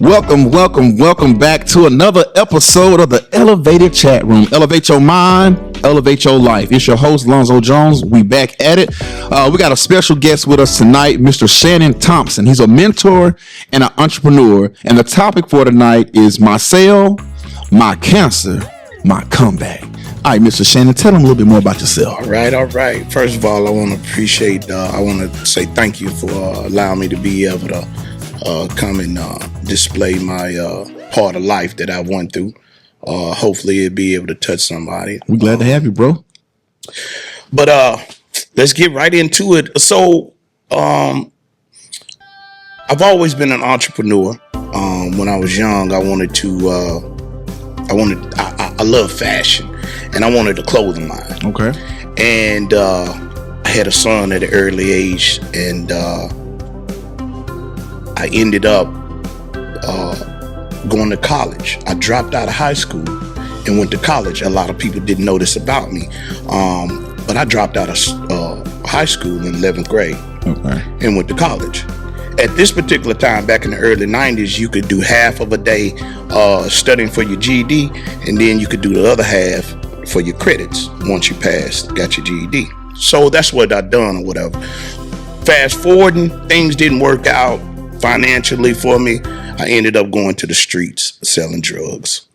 Welcome back to another episode of the Elevated Chat Room. Elevate your mind, elevate your life. It's your host, Lonzo Jones. We back at it. We got a special guest with us tonight, Mr. Shannon Thompson. He's a mentor and an entrepreneur. And the topic for tonight is my sale, my cancer, my comeback. All right, Mr. Shannon, tell them a little bit more about yourself. All right. First of all, I want to say thank you for allowing me to be able to come and display my part of life that I went through. Hopefully it'll be able to touch somebody. We're glad to have you, bro. But let's get right into it. So I've always been an entrepreneur. When I was young, I love fashion, and I wanted a clothing line. Okay. And I had a son at an early age, and I ended up going to college. I dropped out of high school and went to college. A lot of people didn't know this about me, but I dropped out of high school in 11th grade and went to college. At this particular time, back in the early 90s, you could do half of a day studying for your GED, and then you could do the other half for your credits once you got your GED. So that's what I done or whatever. Fast forwarding, things didn't work out financially for me. I ended up going to the streets selling drugs.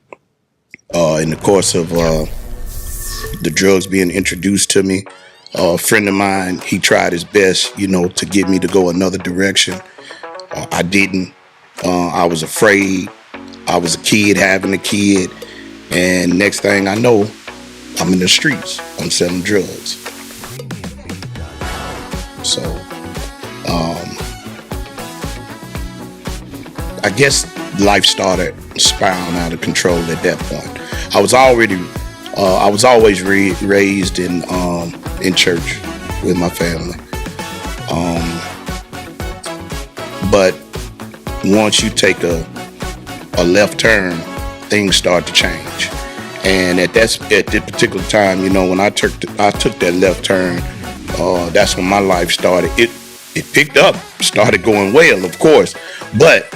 In the course of the drugs being introduced to me, a friend of mine, he tried his best, to get me to go another direction. I didn't. I was afraid. I was a kid having a kid. And next thing I know, I'm in the streets. I'm selling drugs. So, I guess life started spiraling out of control at that point. I was always raised in church with my family. But once you take a left turn, things start to change. And at this particular time, when I took that left turn, that's when my life started. It picked up, started going well, of course. But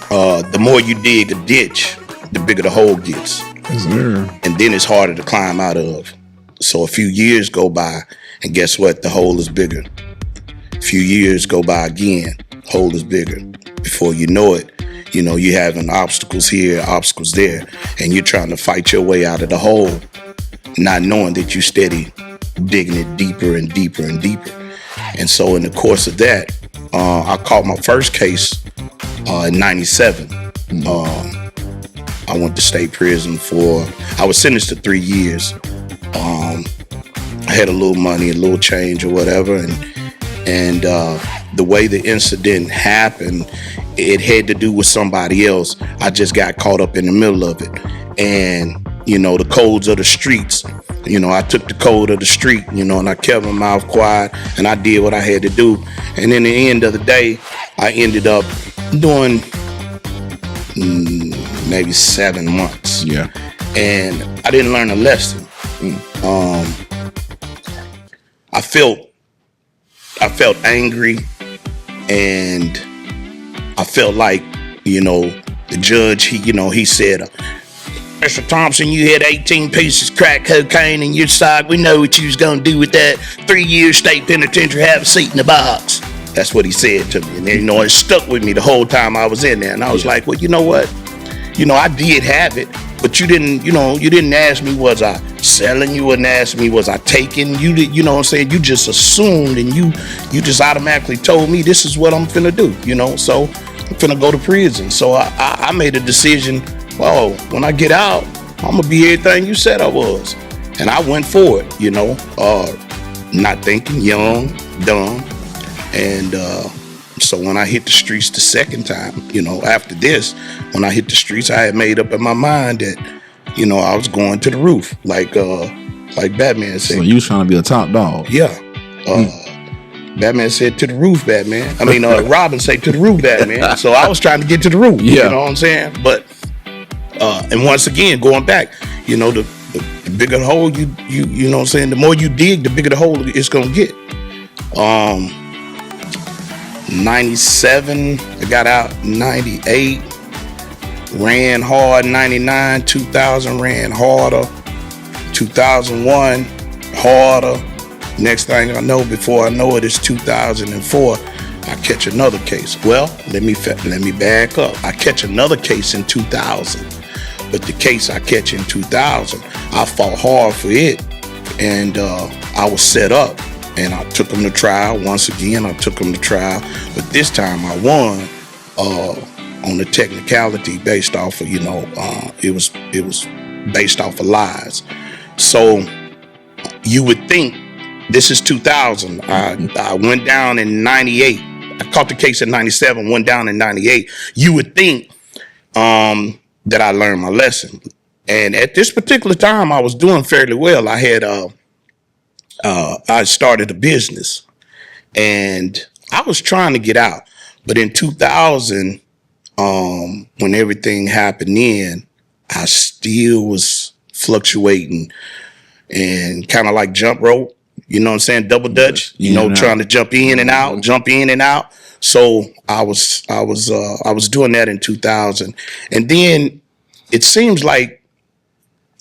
the more you dig a ditch, the bigger the hole gets. And then it's harder to climb out of. So a few years go by, and guess what? The hole is bigger. A few years go by again, hole is bigger. Before you know it, you're having obstacles here, obstacles there, and you're trying to fight your way out of the hole, not knowing that you're steady digging it deeper and deeper and deeper. And so in the course of that, I caught my first case in 97. I went to state prison I was sentenced to 3 years. I had a little money, a little change or whatever, and the way the incident happened, it had to do with somebody else. I just got caught up in the middle of it. And, the codes of the streets, I took the code of the street, and I kept my mouth quiet, and I did what I had to do. And in the end of the day, I ended up doing maybe 7 months. Yeah. And I didn't learn a lesson. I felt angry, and I felt like, the judge, he said, Mr. Thompson, you had 18 pieces of crack cocaine in your side. We know what you was going to do with that. 3 years state penitentiary, have a seat in the box. That's what he said to me. And then, it stuck with me the whole time I was in there. And I was like, well, you know what? I did have it, but you didn't ask me, was I selling? You wouldn't ask me, was I taking? You know what I'm saying? You just assumed, and you just automatically told me this is what I'm finna do, so I'm finna go to prison. So I made a decision, well, when I get out, I'm gonna be everything you said I was. And I went for it, not thinking, young, dumb. And so when I hit the streets the second time, after this, when I hit the streets, I had made up in my mind that, I was going to the roof, like Batman said. So you was trying to be a top dog. Yeah. Batman said, to the roof, Batman. Robin said, to the roof, Batman. So I was trying to get to the roof. Yeah. You know what I'm saying? But, and once again, going back, you know, the bigger the hole you know what I'm saying, the more you dig, the bigger the hole it's gonna get. 97, I got out 98, ran hard 99, 2000 ran harder, 2001 harder. Next thing I know, before I know it, it's 2004. I catch another case. Well, let me back up. I catch another case in 2000, but the case I catch in 2000, I fought hard for it, and I was set up, and I took them to trial. Once again, I took them to trial, but this time I won on the technicality based off of, you know, it was based off of lies. So you would think, this is 2000. I went down in 98. I caught the case in 97, went down in 98. You would think that I learned my lesson. And at this particular time, I was doing fairly well. I had I started a business, and I was trying to get out. But in 2000, when everything happened in, I still was fluctuating and kind of like jump rope. You know what I'm saying? Double Dutch, you know, trying to jump in and out, jump in and out. So I was doing that in 2000. And then it seems like,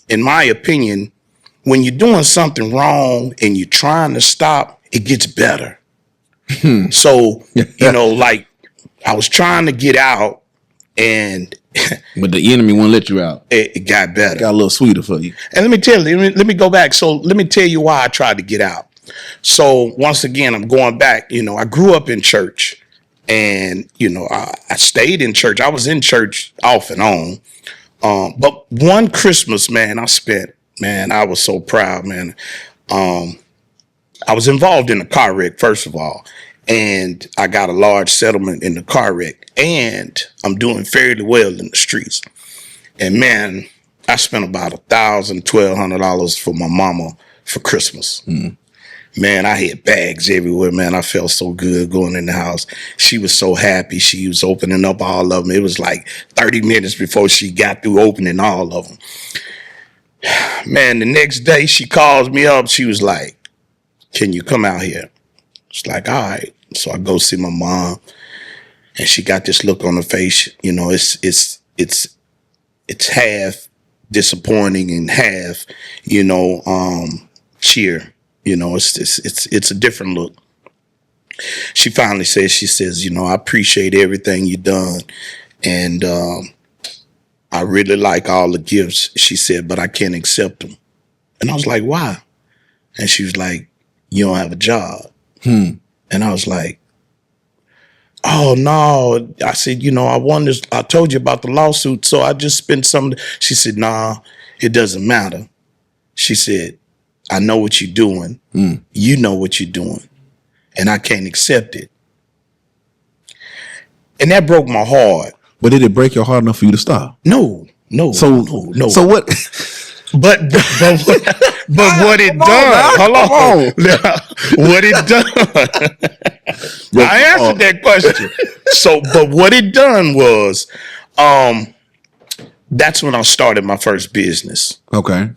in my opinion, when you're doing something wrong and you're trying to stop, it gets better. So, you know, like, I was trying to get out, and but the enemy won't let you out. It got better. It got a little sweeter for you. And let me tell you, let me go back. So let me tell you why I tried to get out. So once again, I'm going back. You know, I grew up in church, and, you know, I stayed in church. I was in church off and on. But one Christmas, man, I was so proud, man. I was involved in a car wreck, first of all, and I got a large settlement in the car wreck, and I'm doing fairly well in the streets. And man, I spent about $1,000, $1,200 for my mama for Christmas. Man, I had bags everywhere, man. I felt so good going in the house. She was so happy. She was opening up all of them. It was like 30 minutes before she got through opening all of them. Man, the next day she calls me up. She was like, "Can you come out here?" It's like, all right. So I go see my mom, and she got this look on her face. You know, it's half disappointing and half, you know, cheer. You know, it's a different look. She finally says, you know, "I appreciate everything you done, and I really like all the gifts," she said, "but I can't accept them." And I was like, "Why?" And she was like, "You don't have a job." And I was like, "Oh no." I said, "You know, I won this. I told you about the lawsuit, so I just spent some." She said, "Nah, it doesn't matter." She said, "I know what you're doing. You know what you're doing, and I can't accept it." And that broke my heart. But did it break your heart enough for you to stop? No. So what? But what it done? Hold on. What it done? I answered that question. So, but what it done was, that's when I started my first business. Okay.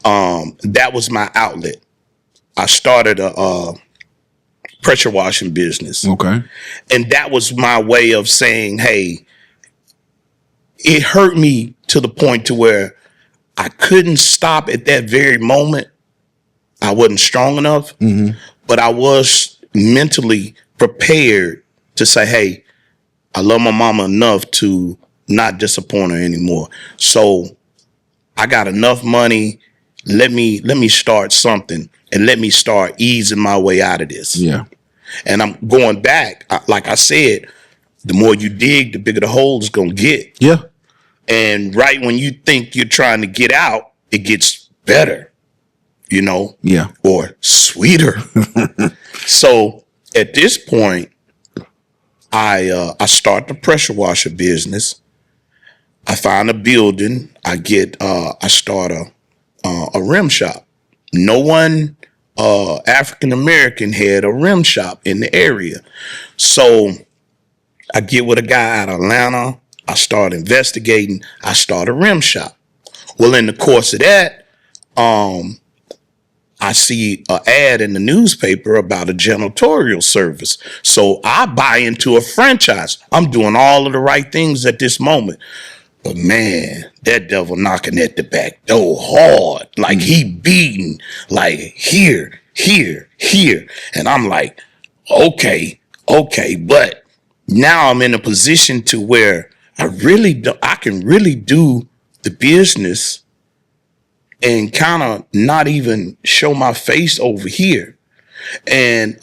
That was my outlet. I started a pressure washing business. Okay. And that was my way of saying, hey, it hurt me to the point to where I couldn't stop at that very moment. I wasn't strong enough, but I was mentally prepared to say, hey, I love my mama enough to not disappoint her anymore. So I got enough money. Let me start something, and let me start easing my way out of this. Yeah. And I'm going back. Like I said, the more you dig, the bigger the hole is going to get. Yeah. And right when you think you're trying to get out, it gets better, you know? Yeah. Or sweeter. So at this point, I start the pressure washer business. I find a building. I start a rim shop. No one African American had a rim shop in the area. So I get with a guy out of Atlanta. I start investigating. I start a rim shop. Well, in the course of that, I see an ad in the newspaper about a janitorial service. So I buy into a franchise. I'm doing all of the right things at this moment. But man, that devil knocking at the back door hard. Like he beating, like here. And I'm like, okay. But now I'm in a position to where I can really do the business and kind of not even show my face over here. And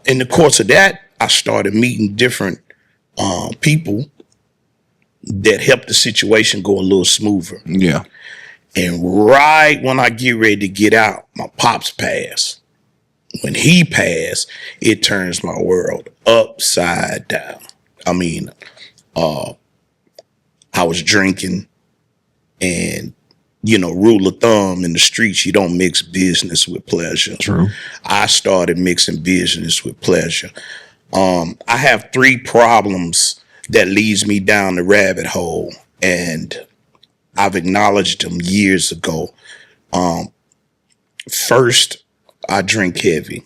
in the course of that, I started meeting different people that helped the situation go a little smoother. Yeah. And right when I get ready to get out, my pops passed. When he passed, it turns my world upside down. I mean, I was drinking, and rule of thumb in the streets, you don't mix business with pleasure. True. I started mixing business with pleasure. I have 3 problems that leads me down the rabbit hole, and I've acknowledged them years ago. First, I drink heavy.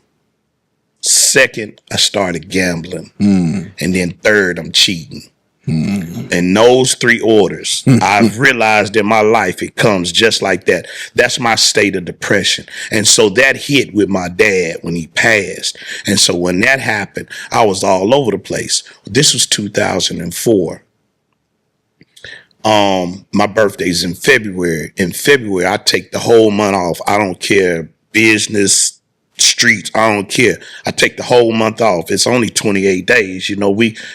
Second, I started gambling. And then third, I'm cheating. In those 3 orders, I've realized in my life it comes just like that. That's my state of depression. And so that hit with my dad when he passed. And so when that happened, I was all over the place. This was 2004. My birthday's in February. In February, I take the whole month off. I don't care, business, streets, I don't care. I take the whole month off. It's only 28 days.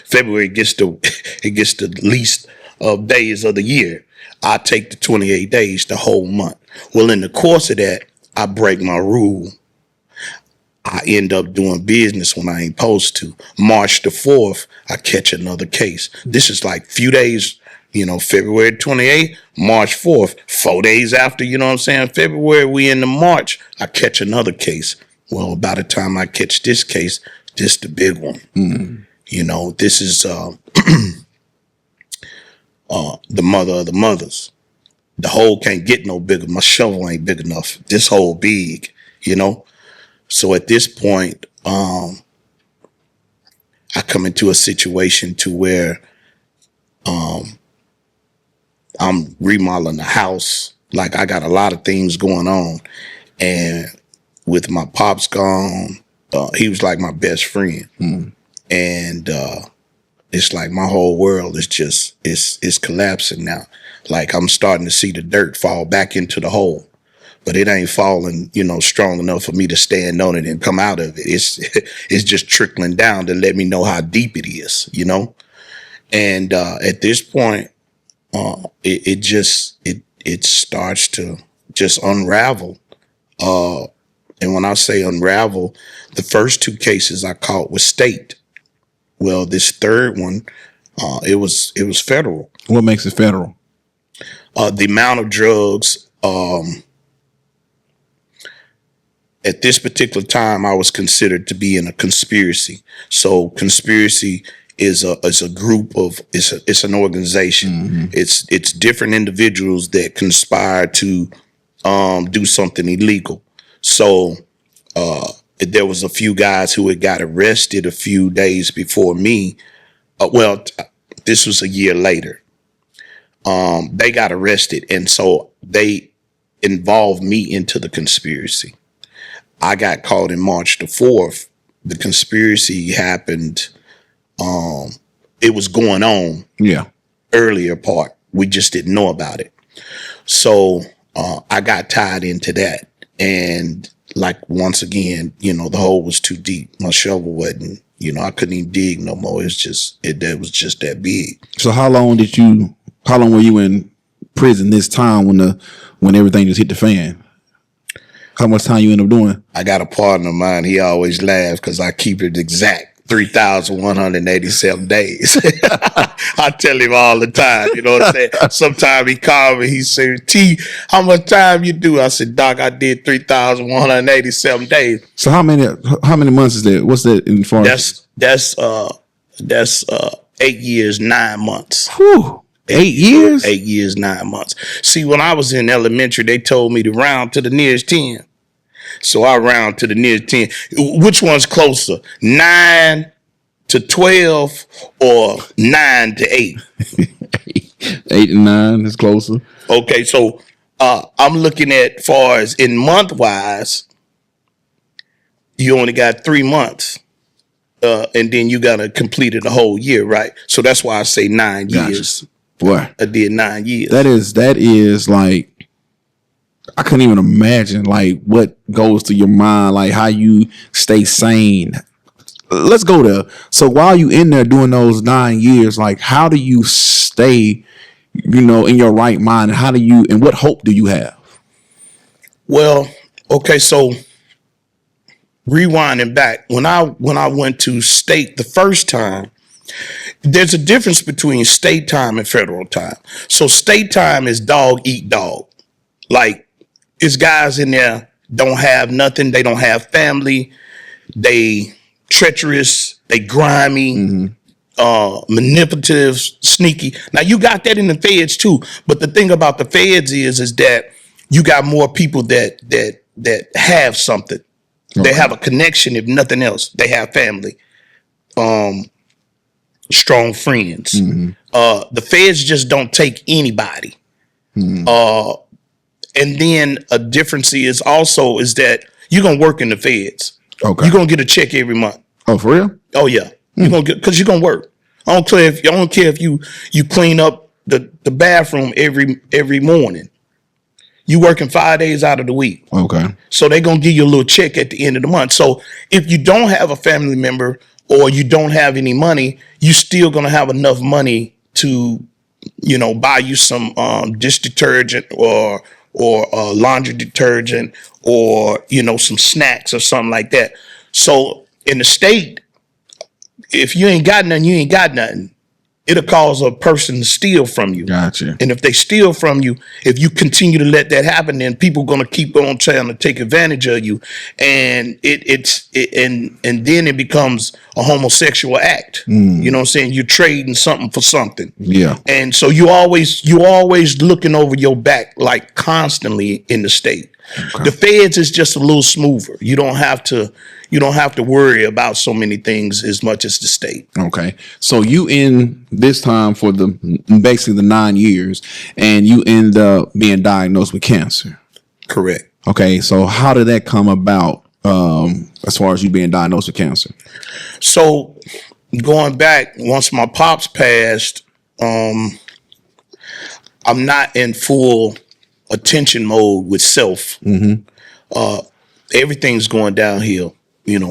February gets the least of days of the year. I take the 28 days, the whole month. Well, in the course of that, I break my rule. I end up doing business when I ain't supposed to. March the 4th, I catch another case. This is like few days, February 28th, March 4th, 4 days after, February, we into March, I catch another case. Well, by the time I catch this case, this the big one. This is the mother of the mothers. The hole can't get no bigger. My shovel ain't big enough. This hole big, So at this point, I come into a situation to where I'm remodeling the house. Like, I got a lot of things going on. And with my pops gone, he was like my best friend. And it's like my whole world is just, it's collapsing now. Like, I'm starting to see the dirt fall back into the hole. But it ain't falling, strong enough for me to stand on it and come out of it. It's just trickling down to let me know how deep it is, And at this point, it starts to just unravel. And when I say unravel, the first 2 cases I caught was state. Well, this third one, it was federal. What makes it federal? The amount of drugs. At this particular time, I was considered to be in a conspiracy. So conspiracy is a group of, it's an organization. It's different individuals that conspire to do something illegal. So there was a few guys who had got arrested a few days before me. This was a year later. They got arrested, and so they involved me into the conspiracy. I got caught in March the 4th. The conspiracy happened. It was going on. Yeah. Earlier part. We just didn't know about it. So I got tied into that. And like, once again, the hole was too deep. My shovel wasn't, I couldn't even dig no more. That was just that big. So how long were you in prison this time when everything just hit the fan? How much time you end up doing? I got a partner of mine. He always laughs because I keep it exact. 3,187 days. I tell him all the time, what I'm saying? Sometimes he called me, he said, T, how much time you do? I said, Doc, I did 3,187 days. So how many months is that? What's that in far? That's 8 years, 9 months. Whew. 8 years? 8 years, 9 months. See, when I was in elementary, they told me to round to the nearest 10. So I round to the nearest 10. Which one's closer? 9 to 12 or 9 to 8? 8 and 9 is closer. Okay, so I'm looking at far as in month wise, you only got 3 months. And then you got to complete it the whole year, right? So that's why I say 9 years. Boy, I did 9 years. That is like, I couldn't even imagine like what goes through your mind, like how you stay sane. Let's go there. So while you in there doing those 9 years, like how do you stay, in your right mind? And how do you, and what hope do you have? Well, okay, so rewinding back, when I went to state the first time, there's a difference between state time and federal time. So state time is dog eat dog. Like, it's guys in there don't have nothing. They don't have family. They treacherous. They grimy, manipulative, sneaky. Now you got that in the feds too. But the thing about the feds is that you got more people that have something. Okay. They have a connection, if nothing else. They have family. Strong friends. The feds just don't take anybody. And then a difference is that you're gonna work in the feds. Okay. You're gonna get a check every month. Oh, for real? Oh yeah. You're gonna get, because you're gonna work. I don't care if you clean up the bathroom every morning. You working 5 days out of the week. Okay. So they're gonna give you a little check at the end of the month. So if you don't have a family member or you don't have any money, you still gonna have enough money to, buy you some dish detergent or laundry detergent or some snacks or something like that. So in the state, if you ain't got nothing, you ain't got nothing. It'll cause a person to steal from you. Gotcha. And if they steal from you, if you continue to let that happen, then people gonna keep on trying to take advantage of you, and and then it becomes a homosexual act. You know what I'm saying? You're trading something for something. Yeah. And so you always looking over your back, like constantly in the state. Okay. The feds is just a little smoother. You don't have to worry about so many things as much as the state. Okay. So you in this time for basically the 9 years, and you end up being diagnosed with cancer. Correct. Okay. So how did that come about as far as you being diagnosed with cancer? So going back, once my pops passed, I'm not in full attention mode with self. Everything's going downhill.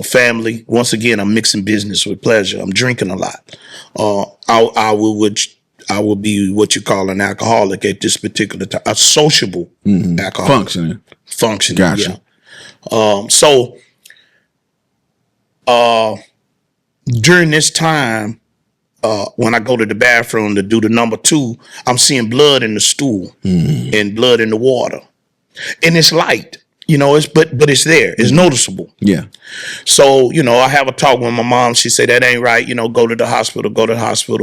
Family. Once again, I'm mixing business with pleasure. I'm drinking a lot. I will be what you call an alcoholic at this particular time. A sociable alcoholic. Functioning. Gotcha. Yeah. So during this time, when I go to the bathroom to do the number 2, I'm seeing blood in the stool and blood in the water, and it's light. But it's there. It's noticeable. Yeah. So, I have a talk with my mom. She said, that ain't right. Go to the hospital,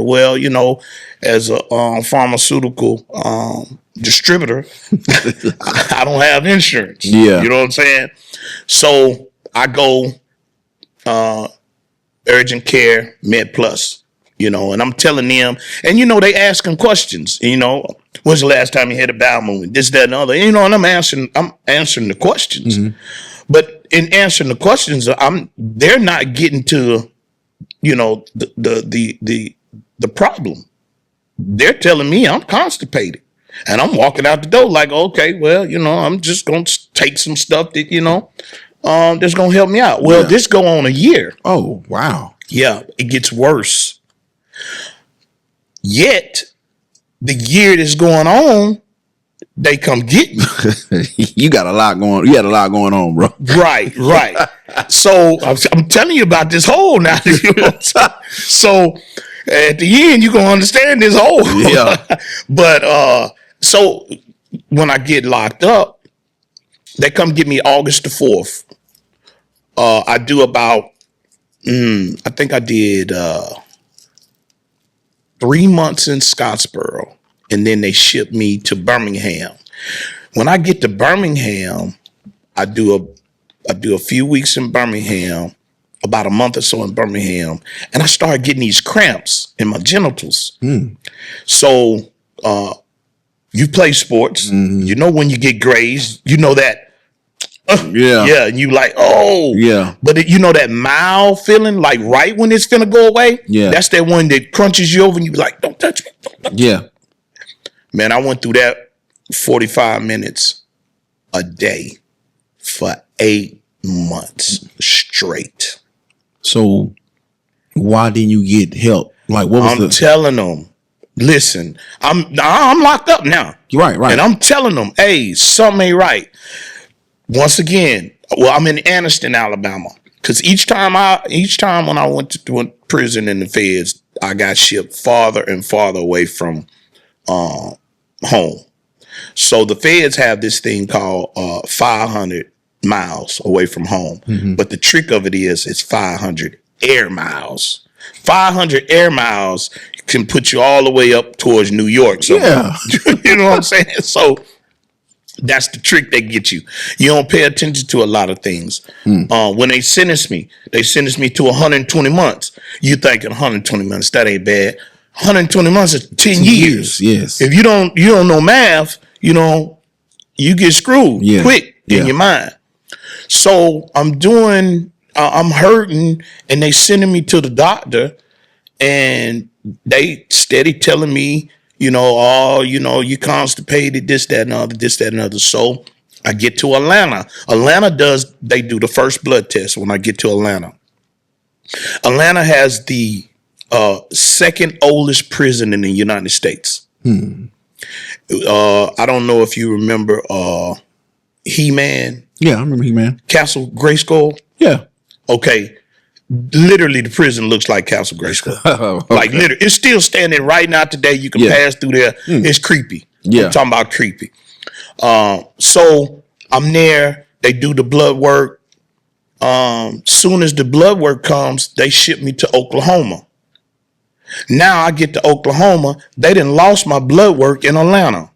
Well, as a pharmaceutical distributor, I don't have insurance. Yeah. You know what I'm saying? So I go urgent care, Med Plus, and I'm telling them, and they asking questions, when's the last time you had a bowel movement? This, that, and the other. And I'm answering the questions. But in answering the questions, they're not getting to, the problem. They're telling me I'm constipated. And I'm walking out the door like, okay, well, I'm just gonna take some stuff that, that's gonna help me out. Well, this go on a year. Oh, wow. Yeah, it gets worse. Yet, the year that's going on, they come get me. You had a lot going on, bro. Right. So I'm telling you about this hole now. So at the end, you're gonna understand this hole. Yeah. But so when I get locked up, they come get me August the 4th. I do about I think I did 3 months in Scottsboro. and then they ship me to Birmingham. When I get to Birmingham, I do a few weeks in Birmingham, about a month or so in Birmingham, and I started getting these cramps in my genitals. So you play sports, you know when you get grazed, you know that. Yeah, and you like, oh, yeah. But you know that mild feeling, like right when it's finna go away. Yeah, that's that one that crunches you over, and you be like, don't touch me. Don't touch yeah, me. Man, I went through that 45 minutes a day for 8 months straight. So why didn't you get help? Like, what was I'm telling them, listen, I'm locked up now. Right, and I'm telling them, hey, something ain't right. Once again, well, I'm in Anniston, Alabama, because each time when I went to prison in the feds, I got shipped farther and farther away from home. So the feds have this thing called 500 miles away from home, but the trick of it is it's 500 air miles. 500 air miles can put you all the way up towards New York. So, yeah, you know what I'm saying? So that's the trick they get you. You don't pay attention to a lot of things. When they sentenced me to 120 months. You thinking 120 months, that ain't bad. 120 months is 10 years. Yes. If you don't know math, you get screwed quick in your mind. So I'm hurting, and they sending me to the doctor, and they steady telling me, you constipated, this, that, and other. So I get to Atlanta. They do the first blood test when I get to Atlanta. Atlanta has the second oldest prison in the United States. I don't know if you remember He-Man. Yeah, I remember He-Man. Castle Grayskull. Yeah. Okay. Literally, the prison looks like Castle Grayskull. Okay. Like literally, it's still standing right now today. You can pass through there. It's creepy. Yeah. I'm talking about creepy. So I'm there. They do the blood work. Soon as the blood work comes, they ship me to Oklahoma. Now I get to Oklahoma. They done lost my blood work in Atlanta.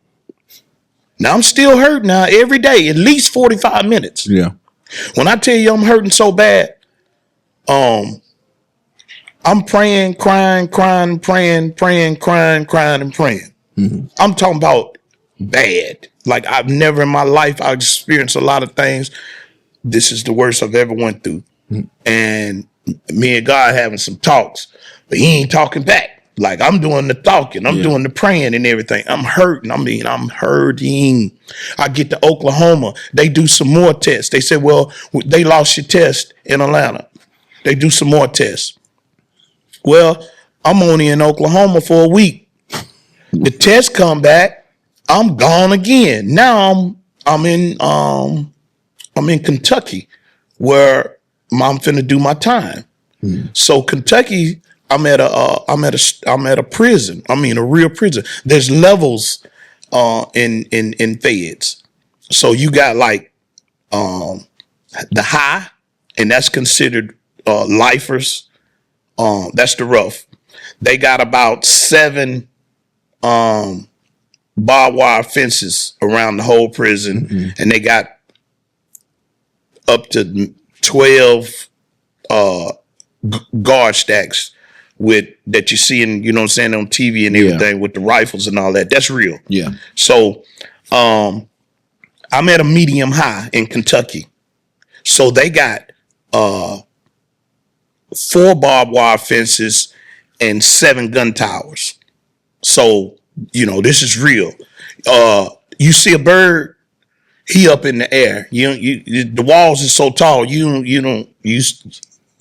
Now I'm still hurting now every day, at least 45 minutes. Yeah. When I tell you I'm hurting so bad, I'm praying, crying, praying. I'm talking about bad. Like I've never in my life, I've experienced a lot of things. This is the worst I've ever went through. And me and God having some talks, but he ain't talking back. Like I'm doing the talking, I'm doing the praying and everything. I'm hurting. I'm hurting. I get to Oklahoma. They do some more tests. They said, well, they lost your test in Atlanta. They do some more tests. Well, I'm only in Oklahoma for a week. The tests come back. I'm gone again. Now I'm in Kentucky, where I'm finna do my time. So Kentucky, I'm at a prison. I mean, a real prison. There's levels in feds. So you got like the high, and that's considered lifers. That's the rough. They got about 7 barbed wire fences around the whole prison, and they got up to 12 guard stacks that you see in, on TV and everything with the rifles and all that. That's real. Yeah. So I'm at a medium high in Kentucky. So they got 4 barbed wire fences and 7 gun towers. So, this is real. You see a bird, he up in the air. The walls is so tall,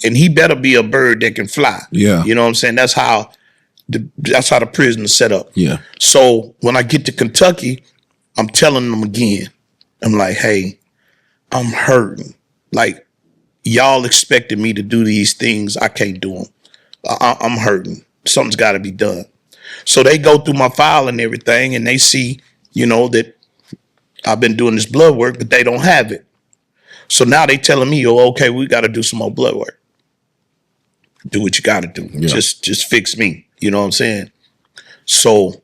and he better be a bird that can fly. Yeah. You know what I'm saying? That's how the prison is set up. Yeah. So when I get to Kentucky, I'm telling them again. I'm like, hey, I'm hurting. Like, y'all expected me to do these things. I can't do them. I'm hurting. Something's got to be done. So they go through my file and everything, and they see, that I've been doing this blood work, but they don't have it. So now they telling me, okay, we got to do some more blood work. Do what you got to do. Yeah. Just fix me. You know what I'm saying? So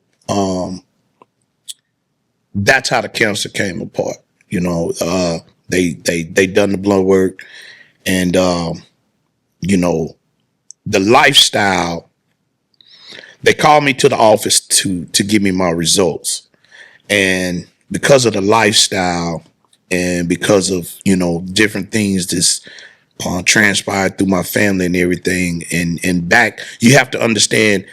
that's how the cancer came apart. They done the blood work, and the lifestyle. They called me to the office to give me my results, and because of the lifestyle, and because of different things that's transpired through my family and everything, and back, you have to understand.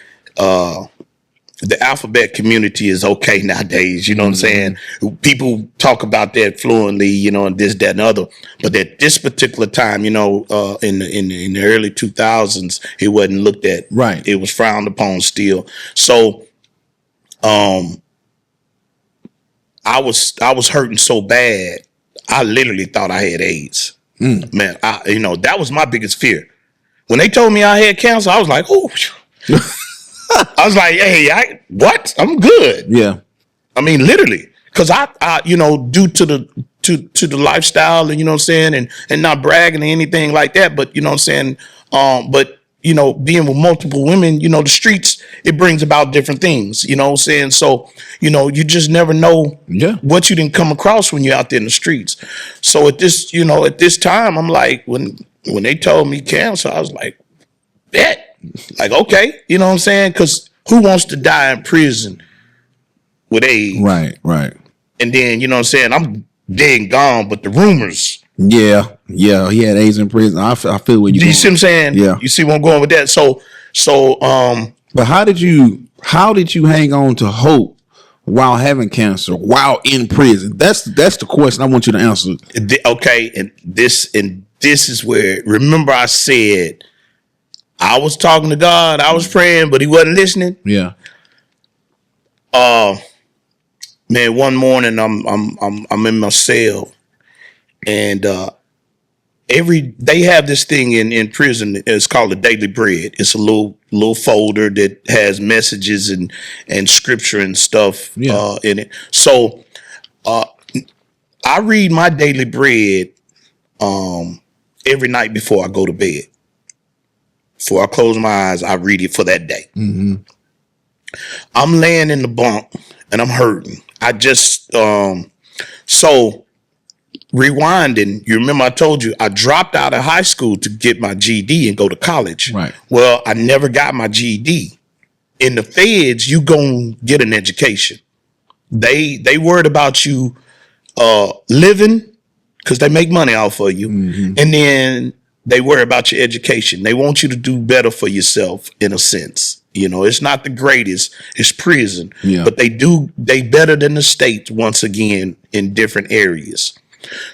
The alphabet community is okay nowadays. You know what I'm saying? People talk about that fluently, and this, that, and other. But at this particular time, in the early 2000s, it wasn't looked at. Right. It was frowned upon still. So, I was hurting so bad, I literally thought I had AIDS. Man, that was my biggest fear. When they told me I had cancer, I was like, oh. I was like, hey, what? I'm good. Yeah. I mean, literally, because I due to the lifestyle, and and not bragging or anything like that, but being with multiple women, the streets, it brings about different things, so, you just never know what you didn't come across when you're out there in the streets. So at this time, I'm like, when they told me cancer, I was like, bet. Like, okay, you know what I'm saying? Because who wants to die in prison with AIDS? Right. And then, you know what I'm saying? I'm dead and gone, but the rumors. Yeah, he had AIDS in prison. I feel what you see what I'm saying? Yeah. You see where I'm going with that? So, but how did you hang on to hope while having cancer, while in prison? That's the question I want you to answer. Okay, and this is where, remember I said, I was talking to God, I was praying, but he wasn't listening. Yeah. Man, one morning I'm in my cell, and they have this thing in prison. It's called a daily bread. It's a little folder that has messages and scripture and stuff in it. So I read my daily bread every night before I go to bed. Before I close my eyes, I read it for that day. Mm-hmm. I'm laying in the bunk and I'm hurting. I just, so rewinding, you remember I told you I dropped out of high school to get my GED and go to college. Right. Well, I never got my GED. In the feds, you gonna get an education. They worried about you living because they make money off of you. Mm-hmm. And then they worry about your education. They want you to do better for yourself, in a sense. It's not the greatest. It's prison. Yeah. But they better than the state, once again, in different areas.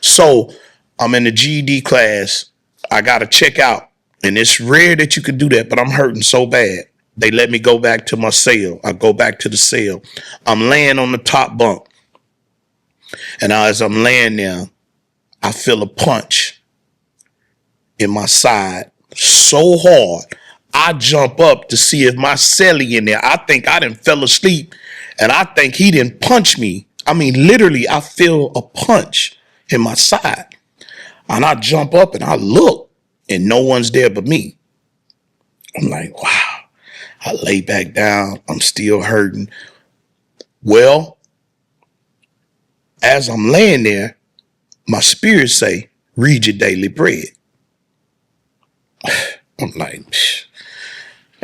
So I'm in the GED class. I got to check out. And it's rare that you could do that, but I'm hurting so bad. They let me go back to my cell. I go back to the cell. I'm laying on the top bunk. And as I'm laying there, I feel a punch in my side so hard, I jump up to see if my cellie in there. I think I done fell asleep, and I think he didn't punch me. I mean, literally, I feel a punch in my side. And I jump up and I look, and no one's there but me. I'm like, wow. I lay back down. I'm still hurting. Well, as I'm laying there, my spirit say, read your daily bread. I'm like,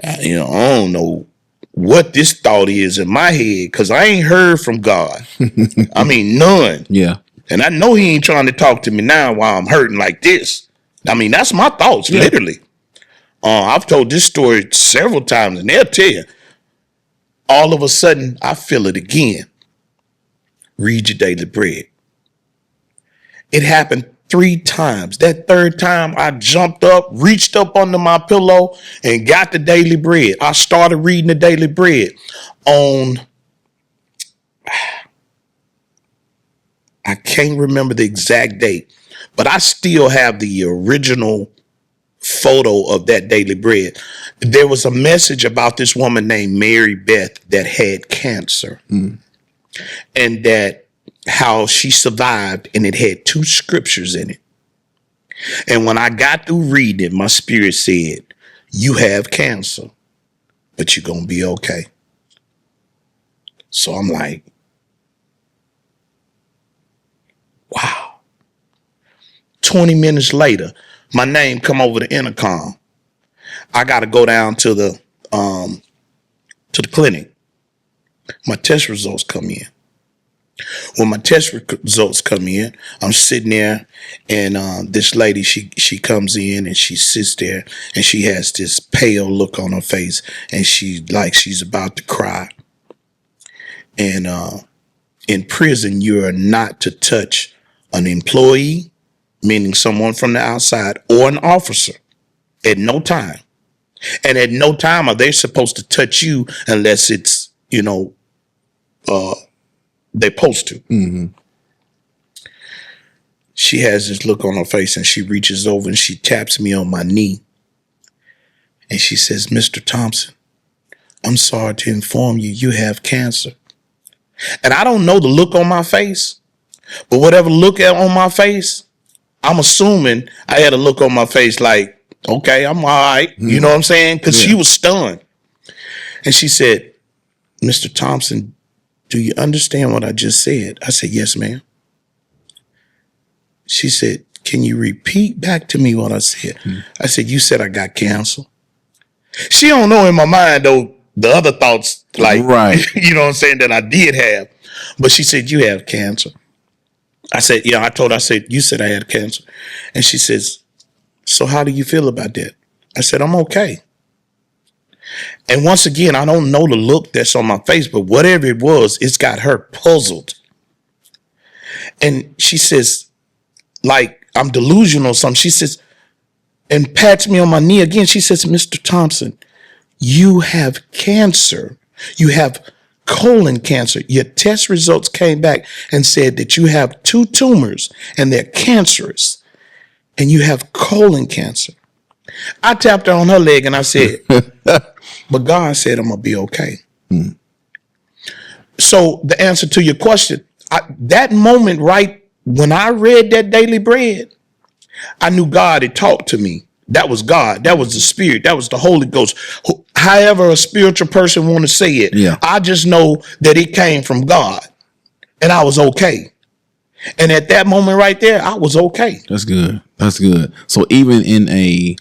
I don't know what this thought is in my head, because I ain't heard from God. I mean, none. Yeah. And I know he ain't trying to talk to me now while I'm hurting like this. I mean, that's my thoughts, literally. I've told this story several times, and they'll tell you. All of a sudden, I feel it again. Read your daily bread. It happened 3 times. That third time, I jumped up, reached up under my pillow, and got the daily bread. I started reading the daily bread on, I can't remember the exact date, but I still have the original photo of that daily bread. There was a message about this woman named Mary Beth that had cancer, and that how she survived, and it had 2 scriptures in it. And when I got through reading it, my spirit said, you have cancer, but you're going to be okay. So I'm like, 20 minutes later, my name come over the intercom. I got to go down to the clinic. My test results come in. When my test results come in, I'm sitting there, and this lady, she comes in and she sits there, and she has this pale look on her face, and she's about to cry. And in prison, you are not to touch an employee, meaning someone from the outside, or an officer at no time. And at no time are they supposed to touch you unless it's, they're supposed to. Mm-hmm. She has this look on her face, and she reaches over and she taps me on my knee. And she says, Mr. Thompson, I'm sorry to inform you, you have cancer. And I don't know the look on my face, but whatever look on my face, I'm assuming I had a look on my face like, okay, I'm all right. Mm-hmm. You know what I'm saying? Because she was stunned. And she said, Mr. Thompson, do you understand what I just said? I said, yes, ma'am. She said, can you repeat back to me what I said? Mm-hmm. I said, you said I got cancer. She don't know in my mind, though, the other thoughts, like, right. You know what I'm saying, that I did have. But she said, you have cancer. I said, yeah, I told her, I said, you said I had cancer. And she says, so how do you feel about that? I said, I'm okay. And once again, I don't know the look that's on my face, but whatever it was, it's got her puzzled. And she says, like, I'm delusional or something. She says, and pats me on my knee again. She says, Mr. Thompson, you have cancer. You have colon cancer. Your test results came back and said that you have 2 tumors and they're cancerous, and you have colon cancer. I tapped her on her leg and I said, but God said I'm going to be okay. Hmm. So the answer to your question, that moment, right when I read that daily bread, I knew God had talked to me. That was God. That was the Spirit. That was the Holy Ghost. However a spiritual person want to say it. Yeah. I just know that it came from God, and I was okay. And at that moment right there, I was okay. That's good. That's good. So even in a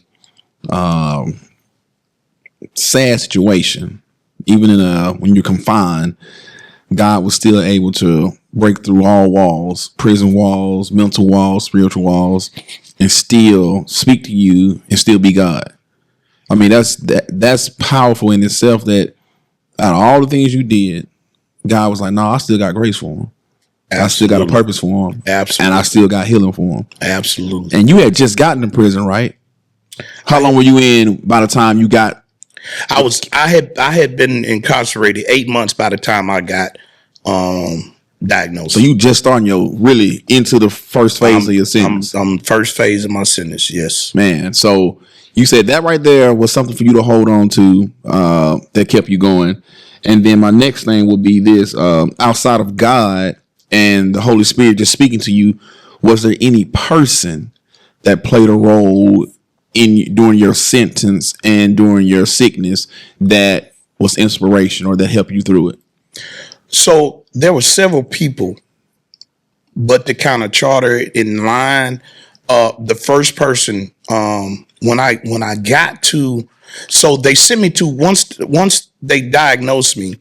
sad situation, even in when you're confined, God was still able to break through all walls, prison walls, mental walls, spiritual walls, and still speak to you and still be God. I mean, that's powerful in itself, that out of all the things you did, God was like, no, I still got grace for him. Absolutely. I still got a purpose for him. Absolutely. And I still got healing for him. Absolutely. And you had just gotten in prison, right? How long were you in by the time you got? I had been incarcerated 8 months by the time I got diagnosed. So you just starting really into the first phase of your sentence. I'm first phase of my sentence, yes. Man, so you said that right there was something for you to hold on to that kept you going. And then my next thing would be this, outside of God and the Holy Spirit just speaking to you, was there any person that played a role during your sentence and during your sickness that was inspiration or that helped you through it? So there were several people, but to kind of charter it in line, the first person, when I got to, so they sent me to, once they diagnosed me,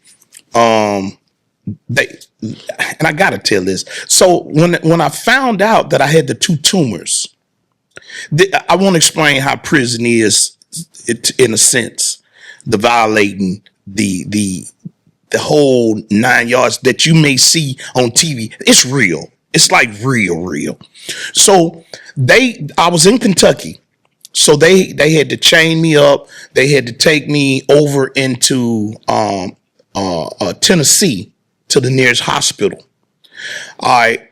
and I got to tell this. So when I found out that I had the 2 tumors, I want to explain how prison is, in a sense, the violating, the whole 9 yards that you may see on TV. It's real. It's like real. So I was in Kentucky. So they had to chain me up. They had to take me over into Tennessee to the nearest hospital. All right.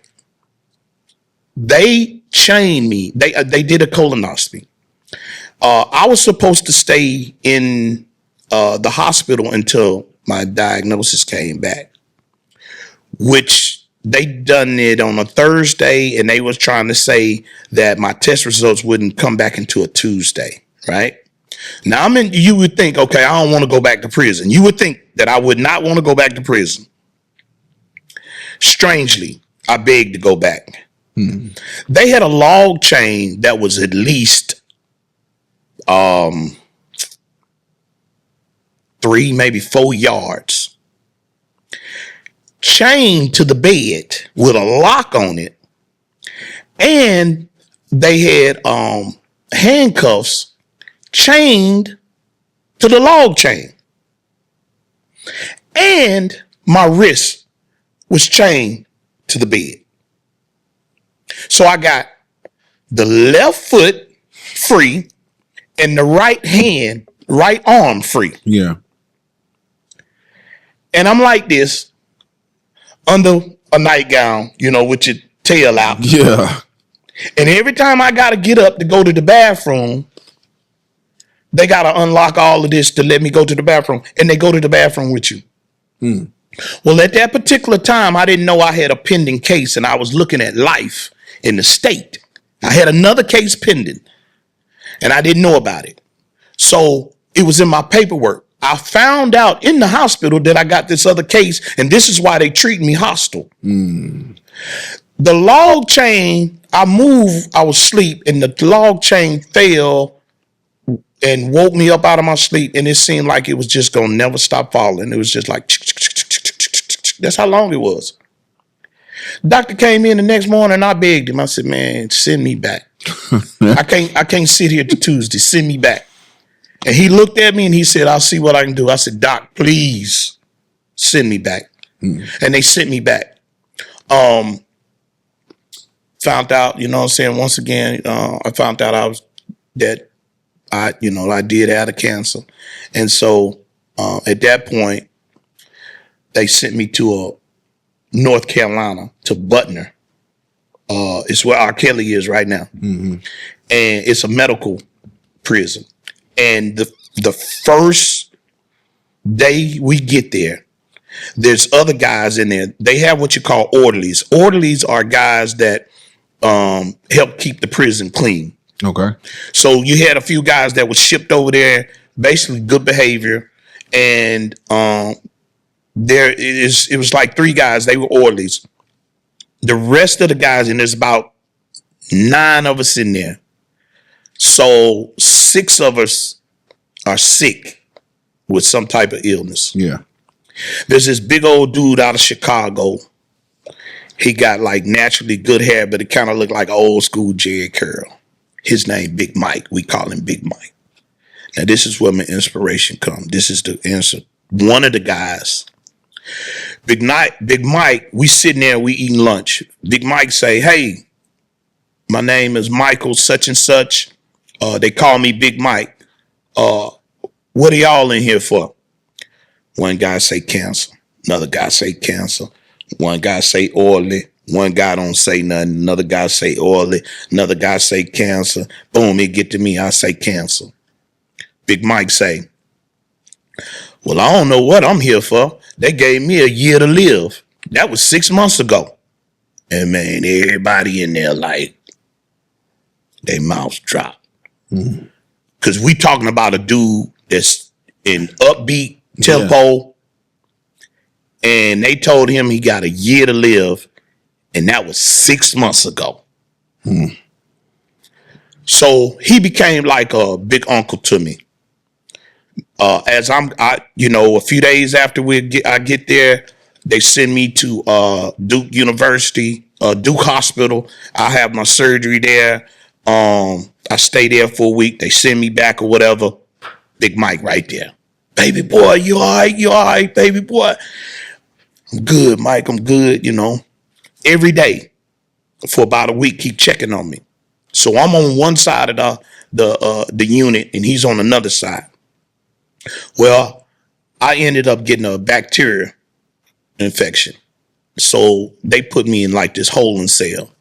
They chained me. They did a colonoscopy. I was supposed to stay in the hospital until my diagnosis came back, which they done it on a Thursday, and they was trying to say that my test results wouldn't come back until a Tuesday, right? Now, you would think, okay, I don't want to go back to prison. You would think that I would not want to go back to prison. Strangely, I begged to go back. They had a log chain that was at least 3, maybe 4 yards, chained to the bed with a lock on it, and they had handcuffs chained to the log chain, and my wrist was chained to the bed. So I got the left foot free and the right arm free. Yeah. And I'm like this under a nightgown, with your tail out. Yeah. And every time I got to get up to go to the bathroom, they got to unlock all of this to let me go to the bathroom. And they go to the bathroom with you. Well, at that particular time, I didn't know I had a pending case, and I was looking at life in the state. I had another case pending, and I didn't know about it. So it was in my paperwork. I found out in the hospital that I got this other case, and this is why they treat me hostile. The log chain, I was asleep, and the log chain fell and woke me up out of my sleep, and it seemed like it was just going to never stop falling. It was just like, that's how long it was. Doctor came in the next morning, and I begged him. I said, man, send me back. I can't sit here to Tuesday. Send me back. And he looked at me and he said, I'll see what I can do. I said, Doc, please send me back. And they sent me back. Found out, once again, I found out I did have a cancer. And so at that point, they sent me to North Carolina, to Butner. It's where R. Kelly is right now. And it's a medical prison. And the first day we get there, there's other guys in there. They have what you call orderlies. Orderlies are guys that help keep the prison clean. Okay. So you had a few guys that were shipped over there, basically good behavior. And it was like 3 guys, they were orderlies. The rest of the guys, and there's about 9 of us in there. So 6 of us are sick with some type of illness. Yeah. There's this big old dude out of Chicago. He got like naturally good hair, but it kind of looked like old school Jerry curl. His name, Big Mike. We call him Big Mike. Now, this is where my inspiration comes. This is the answer. One of the guys, Big Mike, we sitting there, we eating lunch. Big Mike say, hey, my name is Michael such and such. They call me Big Mike. What are y'all in here for? One guy say cancer. Another guy say cancer. One guy say oily. One guy don't say nothing. Another guy say oily. Another guy say cancer. Boom, it get to me. I say cancer. Big Mike say, well, I don't know what I'm here for. They gave me a year to live. That was 6 months ago. And man, everybody in there like, their mouths drop. Because we talking about a dude that's in upbeat tempo. And they told him he got a year to live. And that was 6 months ago. So he became like a big uncle to me. A few days after I get there, they send me to Duke University, Duke Hospital. I have my surgery there. I stay there for a week. They send me back or whatever. Big Mike right there. Baby boy, you all right? You all right, baby boy? I'm good, Mike. I'm good, Every day for about a week, keep checking on me. So I'm on one side of the unit and he's on another side. Well, I ended up getting a bacteria infection. So they put me in like this holding cell.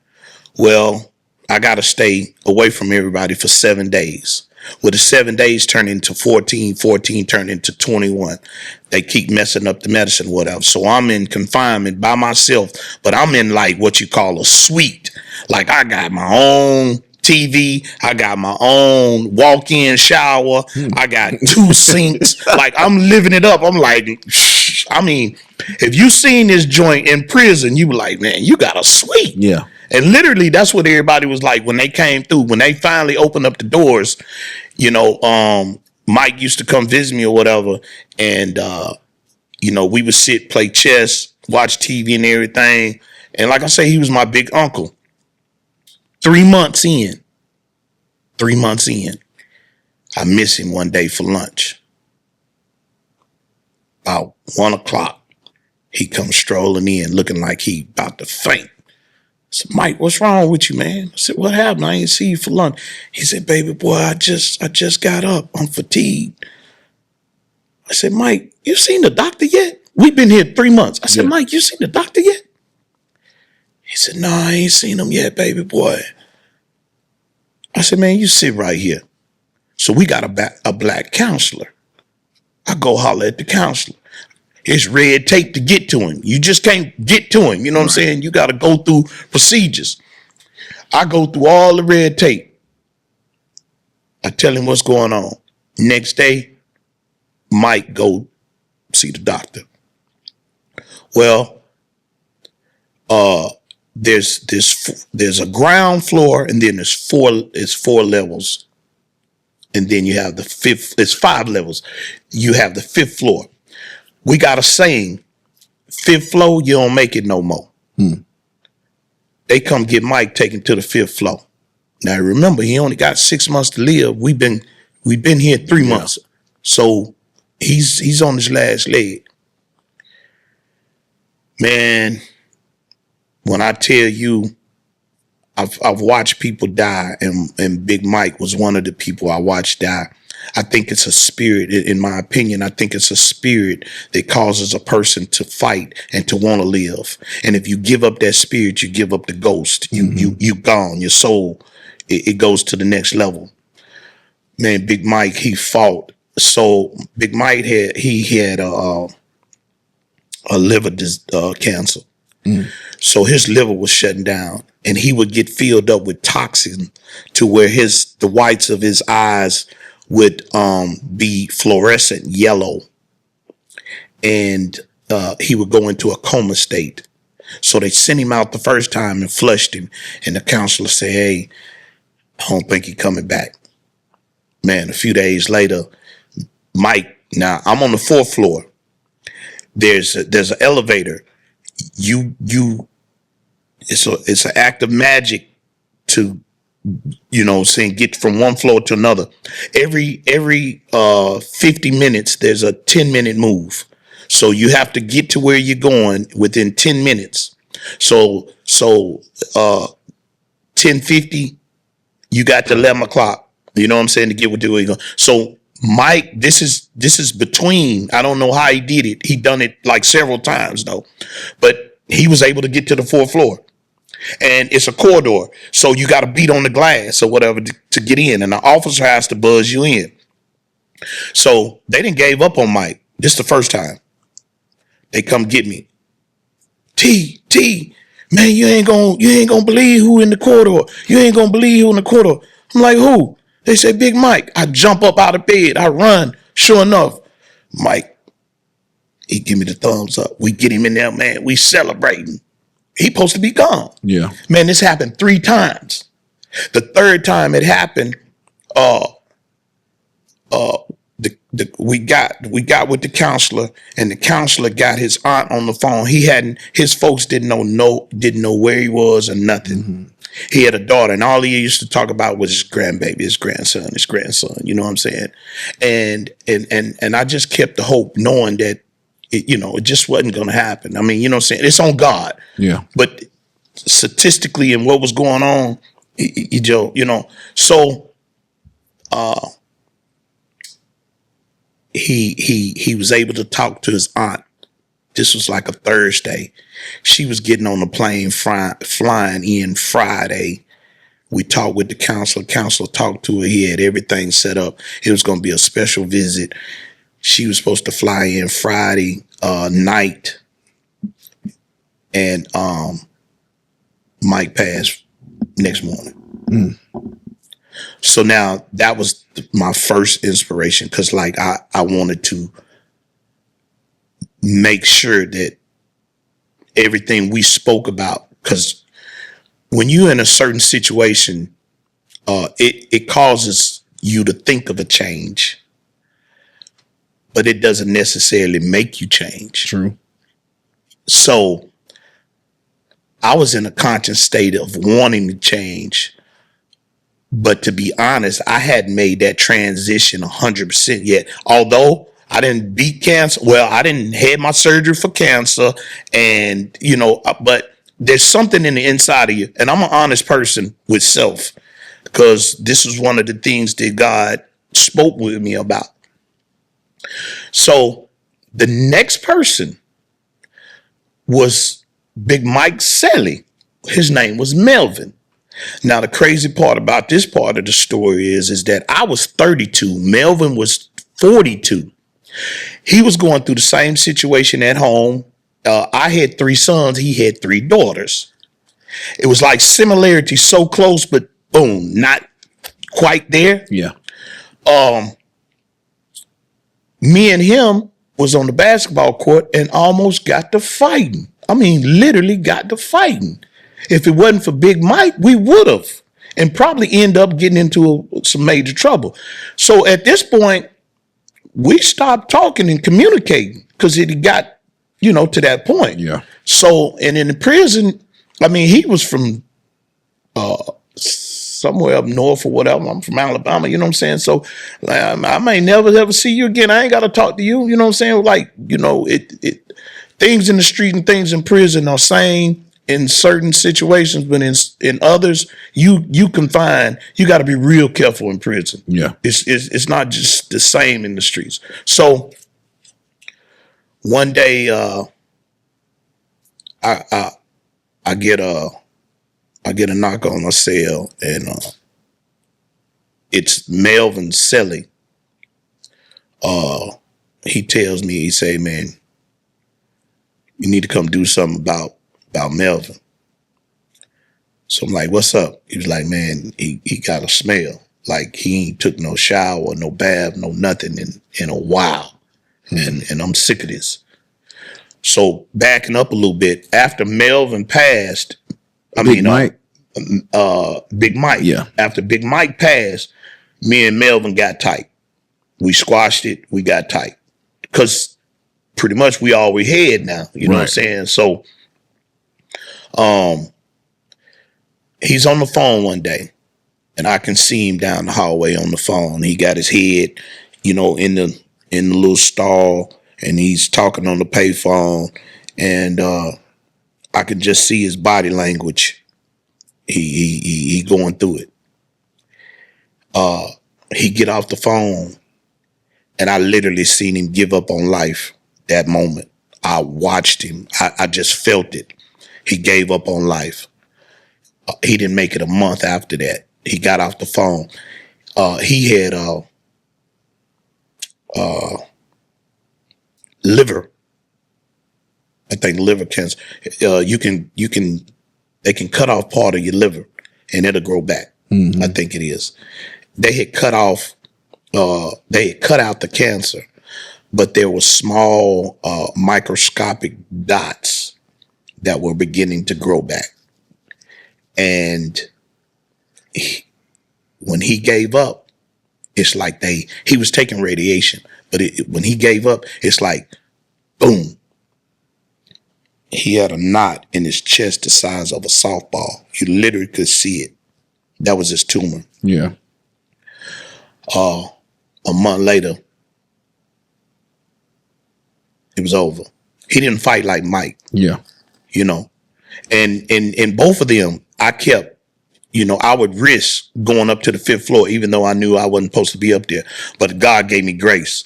Well, I got to stay away from everybody for 7 days. Well, the 7 days turned into 14, 14 turned into 21. They keep messing up the medicine, whatever. So I'm in confinement by myself, but I'm in like what you call a suite. Like I got my own TV. I got my own walk-in shower. I got 2 sinks. Like I'm living it up. I'm like, if you seen this joint in prison, you be like, man, you got a suite. Yeah. And literally, that's what everybody was like when they came through. When they finally opened up the doors, Mike used to come visit me or whatever, and we would sit, play chess, watch TV and everything. And like I say, he was my big uncle. 3 months in, I miss him one day for lunch. About 1 o'clock, he comes strolling in looking like he about to faint. I said, Mike, what's wrong with you, man? I said, what happened? I ain't see you for lunch. He said, baby boy, I just got up. I'm fatigued. I said, Mike, you seen the doctor yet? We've been here 3 months. I said, Mike, you seen the doctor yet? He said, no, I ain't seen him yet, baby boy. I said, man, you sit right here. So we got a black counselor. I go holler at the counselor. It's red tape to get to him. You just can't get to him. You know what I'm saying? You got to go through procedures. I go through all the red tape. I tell him what's going on. Next day, Mike go see the doctor. Well, there's a ground floor, and then there's four levels. And then you have the fifth, it's 5 levels. You have the 5th floor. We got a saying, 5th floor, you don't make it no more. They come get Mike taken to the 5th floor. Now remember, he only got 6 months to live. We've been here 3 months. So he's on his last leg. Man, when I tell you, I've watched people die, and Big Mike was one of the people I watched die. I think it's a spirit, in my opinion. I think it's a spirit that causes a person to fight and to want to live. And if you give up that spirit, you give up the ghost. You gone. Your soul, it goes to the next level. Man, Big Mike, he fought. So Big Mike had a liver cancer. So his liver was shutting down, and he would get filled up with toxin to where the whites of his eyes would be fluorescent yellow, and he would go into a coma state. So they sent him out the first time and flushed him, and the counselor said, hey, I don't think he's coming back. Man, a few days later, Mike, now I'm on the 4th floor. There's an elevator. It's an act of magic to, get from one floor to another. Every 50 minutes, there's a 10-minute move. So you have to get to where you're going within 10 minutes. So 10:50, you got to 11 o'clock. You know what I'm saying, to get where you're going. So Mike, this is between. I don't know how he did it. He done it like several times though, but he was able to get to the 4th floor, and it's a corridor. So you got to beat on the glass or whatever to get in, and the officer has to buzz you in. So they didn't gave up on Mike. This is the first time they come get me. T, man, you ain't gonna believe who in the corridor. You ain't gonna believe who in the corridor. I'm like, who? They say, Big Mike. I jump up out of bed. I run. Sure enough, Mike, he give me the thumbs up. We get him in there, man. We celebrating. He supposed to be gone. Yeah. Man, this happened 3 times. The 3rd time it happened, we got with the counselor, and the counselor got his aunt on the phone. His folks didn't know where he was or nothing. Mm-hmm. He had a daughter, and all he used to talk about was his grandbaby, his grandson. You know what I'm saying? And I just kept the hope, knowing that it just wasn't going to happen. I mean, you know what I'm saying? It's on God. Yeah. But statistically, and what was going on, so he was able to talk to his aunt. This was like a Thursday. She was getting on the plane flying in Friday. We talked with the counselor. Counselor talked to her. He had everything set up. It was going to be a special visit. She was supposed to fly in Friday night. And Mike passed next morning. Mm. So now that was my first inspiration, because like I wanted to make sure that everything we spoke about, because when you're in a certain situation, it causes you to think of a change, but it doesn't necessarily make you change. True. So I was in a conscious state of wanting to change. But to be honest, I hadn't made that transition 100% yet. Although I didn't beat cancer. Well, I didn't have my surgery for cancer. And, but there's something in the inside of you. And I'm an honest person with self, because this is one of the things that God spoke with me about. So the next person was Big Mike Selly. His name was Melvin. Now, the crazy part about this part of the story is that I was 32. Melvin was 42. He was going through the same situation at home. I had 3 sons. He had 3 daughters. It was like similarity so close, but boom, not quite there. Yeah. Me and him was on the basketball court and almost got to fighting. I mean, literally got to fighting. If it wasn't for Big Mike, we would have, and probably end up getting into some major trouble. So at this point, we stopped talking and communicating because it got, to that point. Yeah. So, and in the prison, I mean, he was from somewhere up north or whatever. I'm from Alabama, you know what I'm saying? So I may never ever see you again. I ain't got to talk to you, you know what I'm saying? Like, things in the street and things in prison are same in certain situations, but in others, you can find, you got to be real careful in prison. Yeah. It's not just the same in the streets. So one day, I get a knock on my cell, and it's Melvin Selly. He tells me, he say, man, you need to come do something about Melvin. So I'm like, what's up? He was like, man, he got a smell. Like he ain't took no shower, no bath, no nothing in a while. And I'm sick of this. So backing up a little bit, after Melvin passed, Big Mike. Yeah. After Big Mike passed, me and Melvin got tight. We squashed it. We got tight. Because pretty much we all we had now. You know what I'm saying? So he's on the phone one day, and I can see him down the hallway on the phone. He got his head, in the little stall, and he's talking on the payphone, and I can just see his body language. He going through it. He get off the phone, and I literally seen him give up on life that moment. I watched him. I just felt it. He gave up on life. He didn't make it a month after that. He got off the phone. He had liver. I think liver cancer. They can cut off part of your liver and it'll grow back. Mm-hmm. I think it is. They had cut out the cancer, but there were small microscopic dots that were beginning to grow back. And when he gave up, it's like he was taking radiation, but when he gave up, it's like, boom. He had a knot in his chest the size of a softball. You literally could see it. That was his tumor. Yeah. A month later, it was over. He didn't fight like Mike. Yeah. And both of them, I kept, I would risk going up to the 5th floor, even though I knew I wasn't supposed to be up there. But God gave me grace.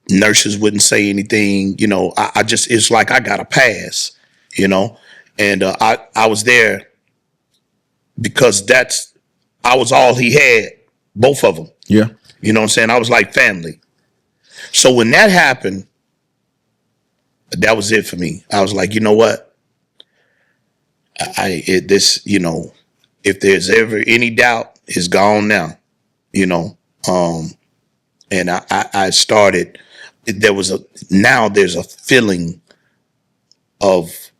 Nurses wouldn't say anything, I just, it's like I got a pass, and I was there because I was all he had, both of them. Yeah. You know what I'm saying? I was like family. So when that happened, that was it for me. I was like, you know what? If there's ever any doubt, it's gone now, and I started, there's a feeling of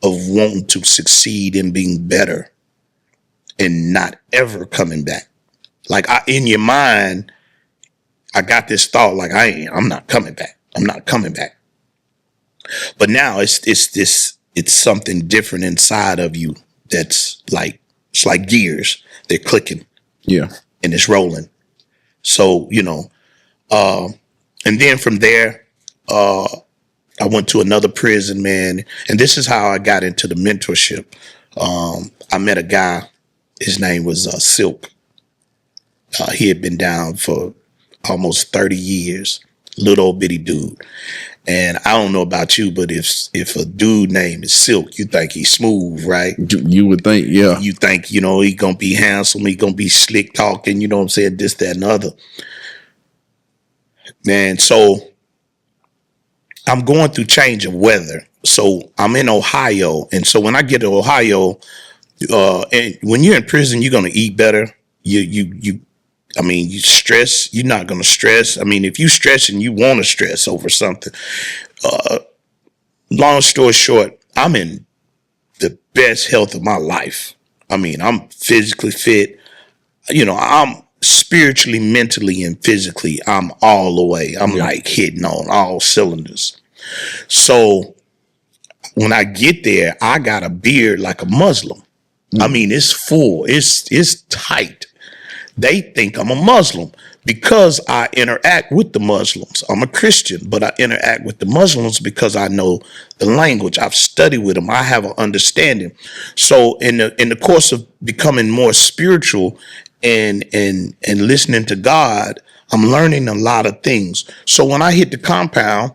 of wanting to succeed and being better and not ever coming back. Like in your mind, I got this thought like I'm not coming back. I'm not coming back. But now it's something different inside of you that's like, it's like gears. They're clicking. Yeah. And it's rolling. So, and then from there, I went to another prison, man. And this is how I got into the mentorship. I met a guy. His name was Silk. He had been down for almost 30 years. Little old bitty dude. And I don't know about you, but if a dude named is Silk, you think he's smooth, right? You would think, yeah. You think, he gonna be handsome, he gonna be slick talking, you know what I'm saying, this, that, and the other. Man, so I'm going through change of weather. So I'm in Ohio. And so when I get to Ohio, and when you're in prison, you're gonna eat better. You stress, you're not going to stress. I mean, if you stress and you want to stress over something, long story short, I'm in the best health of my life. I mean, I'm physically fit. I'm spiritually, mentally, and physically, I'm all the way. I'm like hitting on all cylinders. So when I get there, I got a beard like a Muslim. I mean, it's full. It's tight. They think I'm a Muslim because I interact with the Muslims. I'm a Christian, but I interact with the Muslims because I know the language. I've studied with them. I have an understanding. So in the course of becoming more spiritual and listening to God, I'm learning a lot of things. So when I hit the compound,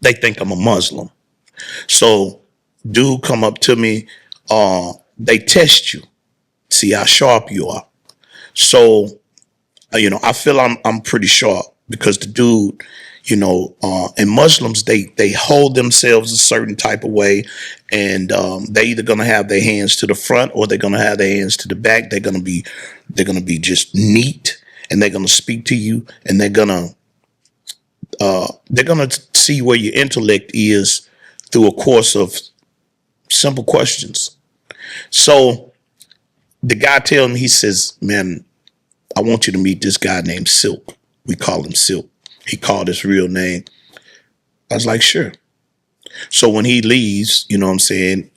they think I'm a Muslim. So dude come up to me, they test you, see how sharp you are. So, I feel I'm pretty sharp because the dude, and Muslims, they hold themselves a certain type of way, and they're either gonna have their hands to the front or they're gonna have their hands to the back. They're gonna be just neat, and they're gonna speak to you, and they're gonna see where your intellect is through a course of simple questions. So the guy tells me, he says, man, I want you to meet this guy named Silk. We call him Silk. He called his real name. I was like, sure. So when he leaves, you know what I'm saying?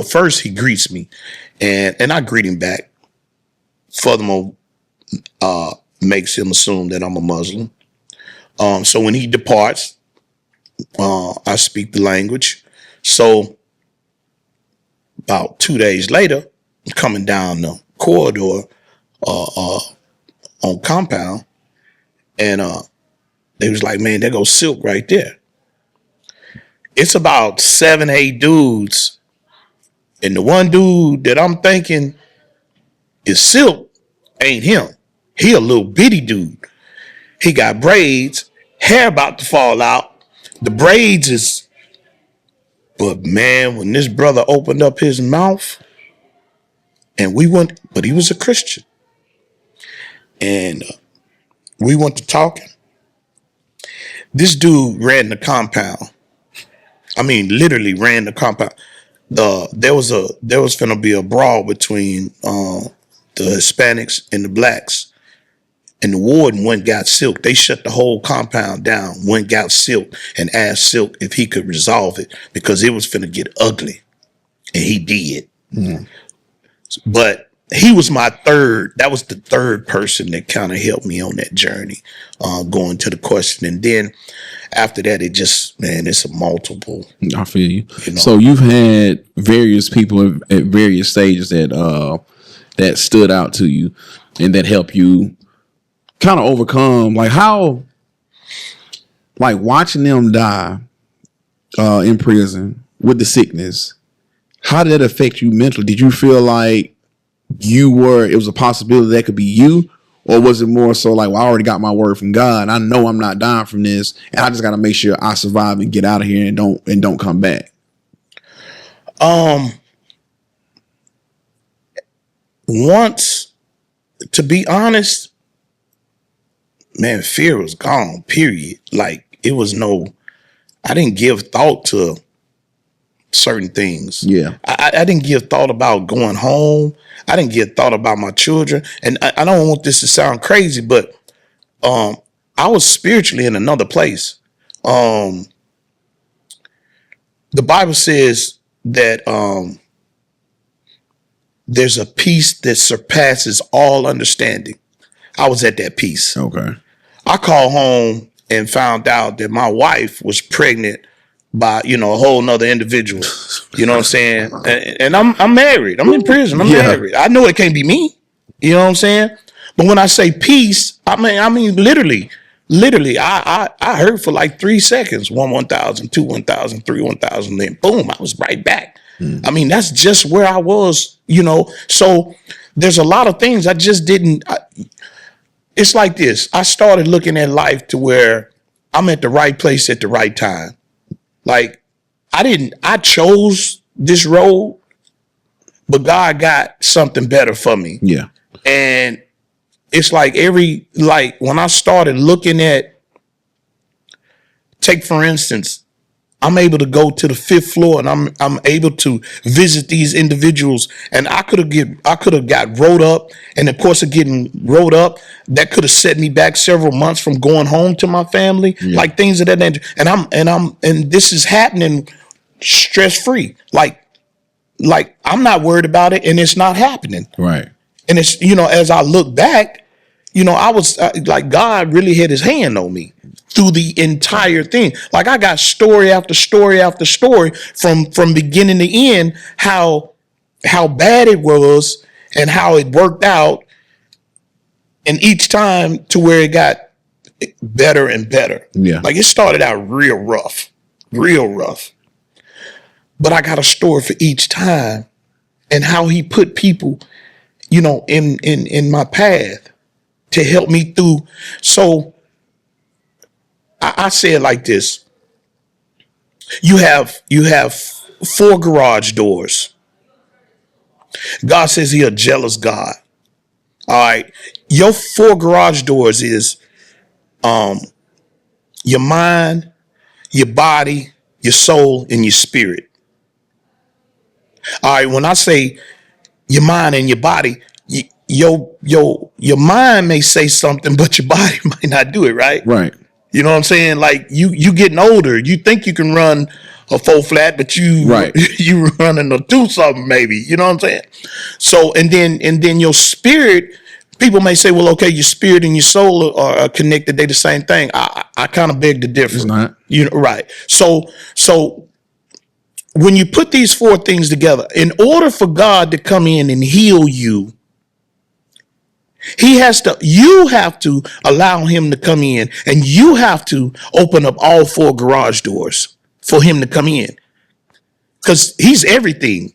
First he greets me and I greet him back. Furthermore, makes him assume that I'm a Muslim. So when he departs, I speak the language. So about 2 days later, coming down the corridor, on compound, and they was like, man, there goes Silk right there. It's about 7, 8 dudes, and the one dude that I'm thinking is Silk ain't him. He a little bitty dude. He got braids, hair about to fall out. The braids is, but man, when this brother opened up his mouth, and but he was a Christian. And we went to talking. This dude ran the compound. I mean, literally ran the compound. There was finna be a brawl between the Hispanics and the blacks, and the warden went got Silk. They shut the whole compound down. Went got Silk and asked Silk if he could resolve it because it was finna get ugly, and he did. Mm. But he was that was the third person that kind of helped me on that journey, going to the question. And then after that, it's a multiple. I feel you. So you've had various people at various stages that stood out to you and that helped you kind of overcome, like watching them die in prison with the sickness. How did that affect you mentally? Did you feel like it was a possibility that could be you? Or was it more so like, well, I already got my word from God. I know I'm not dying from this, and I just got to make sure I survive and get out of here and don't come back? Once, to be honest, man, fear was gone, period. Like, I didn't give thought to certain things. Yeah. I didn't give thought about going home. I didn't give thought about my children. And I don't want this to sound crazy, but I was spiritually in another place. The Bible says that there's a peace that surpasses all understanding. I was at that peace. Okay. I called home and found out that my wife was pregnant by, a whole nother individual. You know what I'm saying? And I'm married. I'm in prison. I'm married. I know it can't be me. You know what I'm saying? But when I say peace, I mean literally, I heard for like 3 seconds, 1,000, 2, 1,000, 3, 1,000, then boom, I was right back. I mean, that's just where I was, So there's a lot of things I just didn't. It's like this. I started looking at life to where I'm at the right place at the right time. Like I chose this road, but God got something better for me. Yeah. And it's like when I started looking at, take for instance, I'm able to go to the 5th floor and I'm able to visit these individuals, and I could have got rolled up, and of course of getting rolled up, that could have set me back several months from going home to my family, like things of that nature. And this is happening stress free. Like I'm not worried about it, and it's not happening. Right. And it's, as I look back, I was like, God really had his hand on me through the entire thing. Like I got story after story after story from beginning to end, how bad it was and how it worked out. And each time to where it got better and better. Yeah. Like it started out real rough. But I got a story for each time and how he put people, in my path to help me through. So I say it like this. You have 4 garage doors. God says he's a jealous God. All right. Your 4 garage doors is your mind, your body, your soul, and your spirit. All right. When I say your mind and your body, your mind may say something, but your body might not do it, right? Right. You know what I'm saying? Like you getting older, you think you can run a 4 flat, but you running a 2 something maybe. You know what I'm saying? So and then your spirit, people may say, well, okay, your spirit and your soul are connected. They the same thing. I kind of beg to differ. It's not. Right. So when you put these 4 things together, in order for God to come in and heal you, you have to allow him to come in, and you have to open up all 4 garage doors for him to come in, because he's everything.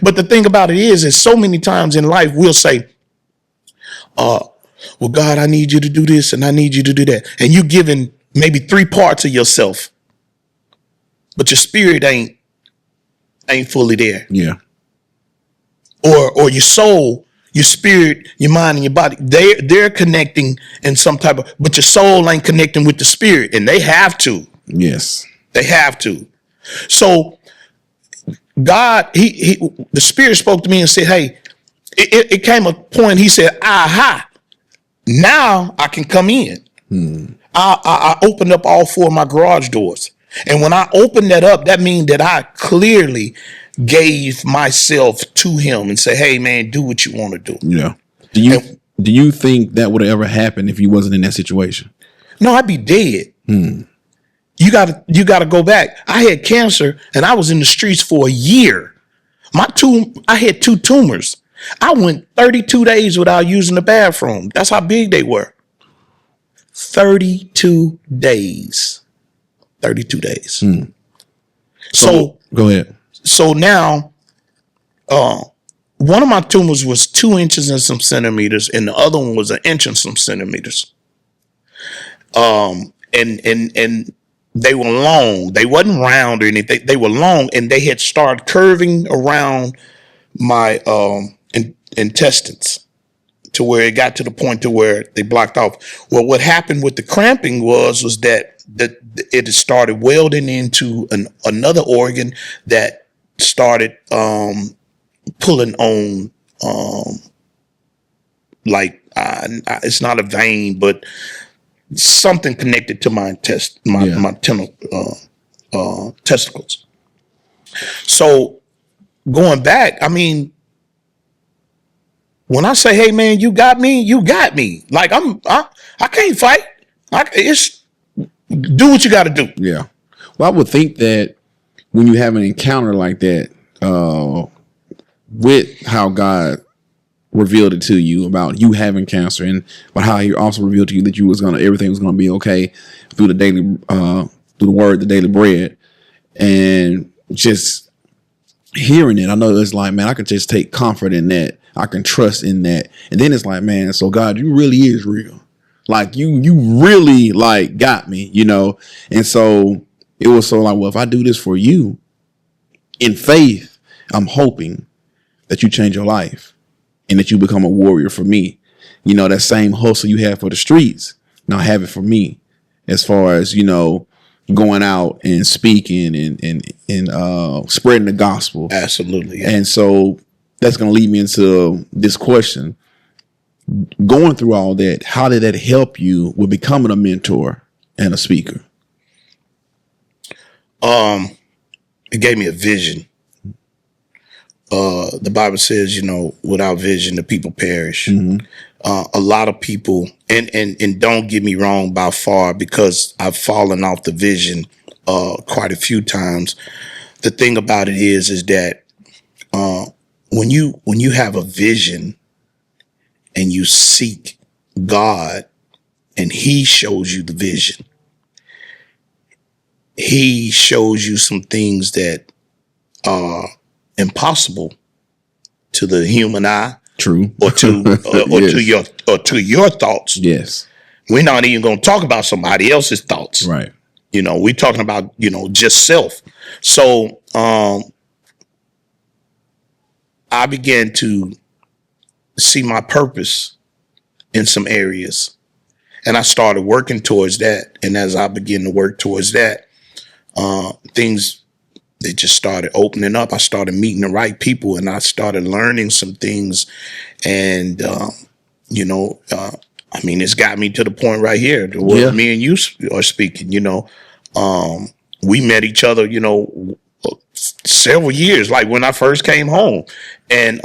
But the thing about it is so many times in life we'll say, well, God, I need you to do this and I need you to do that. And you're giving maybe 3 parts of yourself, but your spirit ain't fully there. Yeah. Or your soul, your spirit, your mind, and your body, they're connecting in some type of, but your soul ain't connecting with the spirit, and they have to. Yes. They have to. So God, the spirit spoke to me and said, hey, it came a point, he said, aha, now I can come in. I opened up all 4 of my garage doors. And when I opened that up, that means that I clearly gave myself to him and say, hey man, do what you want to do. Yeah. Do you think that would have ever happened if you wasn't in that situation? No, I'd be dead. You gotta go back. I had cancer and I was in the streets for a year. I had 2 tumors. I went 32 days without using the bathroom. That's how big they were. 32 days. 32 days. So go ahead. So now, one of my tumors was 2 inches and some centimeters, and the other one was 1 inch and some centimeters. And they were long. They wasn't round or anything. They were long, and they had started curving around my intestines to where it got to the point to where they blocked off. Well, what happened with the cramping was that it started welding into another organ that started pulling on it's not a vein, but something connected to my testicles. So going back, I mean, when I say, "Hey man, you got me," you got me. Like I can't fight. It's do what you got to do. Yeah. Well, I would think that when you have an encounter like that, with how God revealed it to you about you having cancer, and but how He also revealed to you that everything was gonna be okay through through the word, the daily bread, and just hearing it, I know it's like, man, I can just take comfort in that. I can trust in that, and then it's like, man, so God, you really is real. Like you really like got me, and so it was so like, well, if I do this for you in faith, I'm hoping that you change your life and that you become a warrior for me. That same hustle you have for the streets, now have it for me, as far as, going out and speaking and spreading the gospel. Absolutely. Yeah. And so that's going to lead me into this question. Going through all that, how did that help you with becoming a mentor and a speaker? It gave me a vision. The Bible says, without vision, the people perish. Mm-hmm. A lot of people, and don't get me wrong by far, because I've fallen off the vision quite a few times. The thing about it is that when you have a vision and you seek God and He shows you the vision, He shows you some things that are impossible to the human eye. True. Or to Yes. to your thoughts. Yes. We're not even going to talk about somebody else's thoughts. Right. We're talking about, just self. So I began to see my purpose in some areas, and I started working towards that. And as I began to work towards that, things, they just started opening up. I started meeting the right people, and I started learning some things. And, it's got me to the point right here where me and you are speaking. We met each other, several years, like when I first came home. And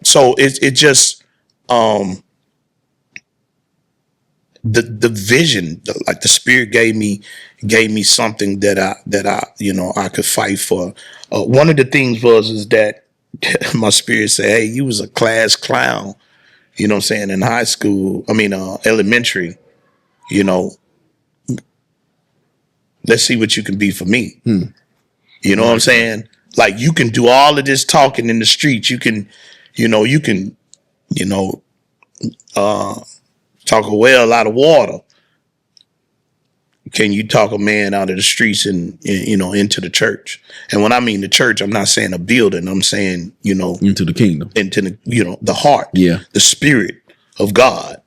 so it just, the vision, like the Spirit gave me something that I could fight for. One of the things is that my Spirit said, "Hey, you was a class clown, what I'm saying, in high school. Elementary, let's see what you can be for me." You know what I'm saying? Like, you can do all of this talking in the streets. You can, talk a well out of water. Can you talk a man out of the streets and into the church? And when I mean the church, I'm not saying a building. I'm saying, into the kingdom, into the, the heart, the spirit of God.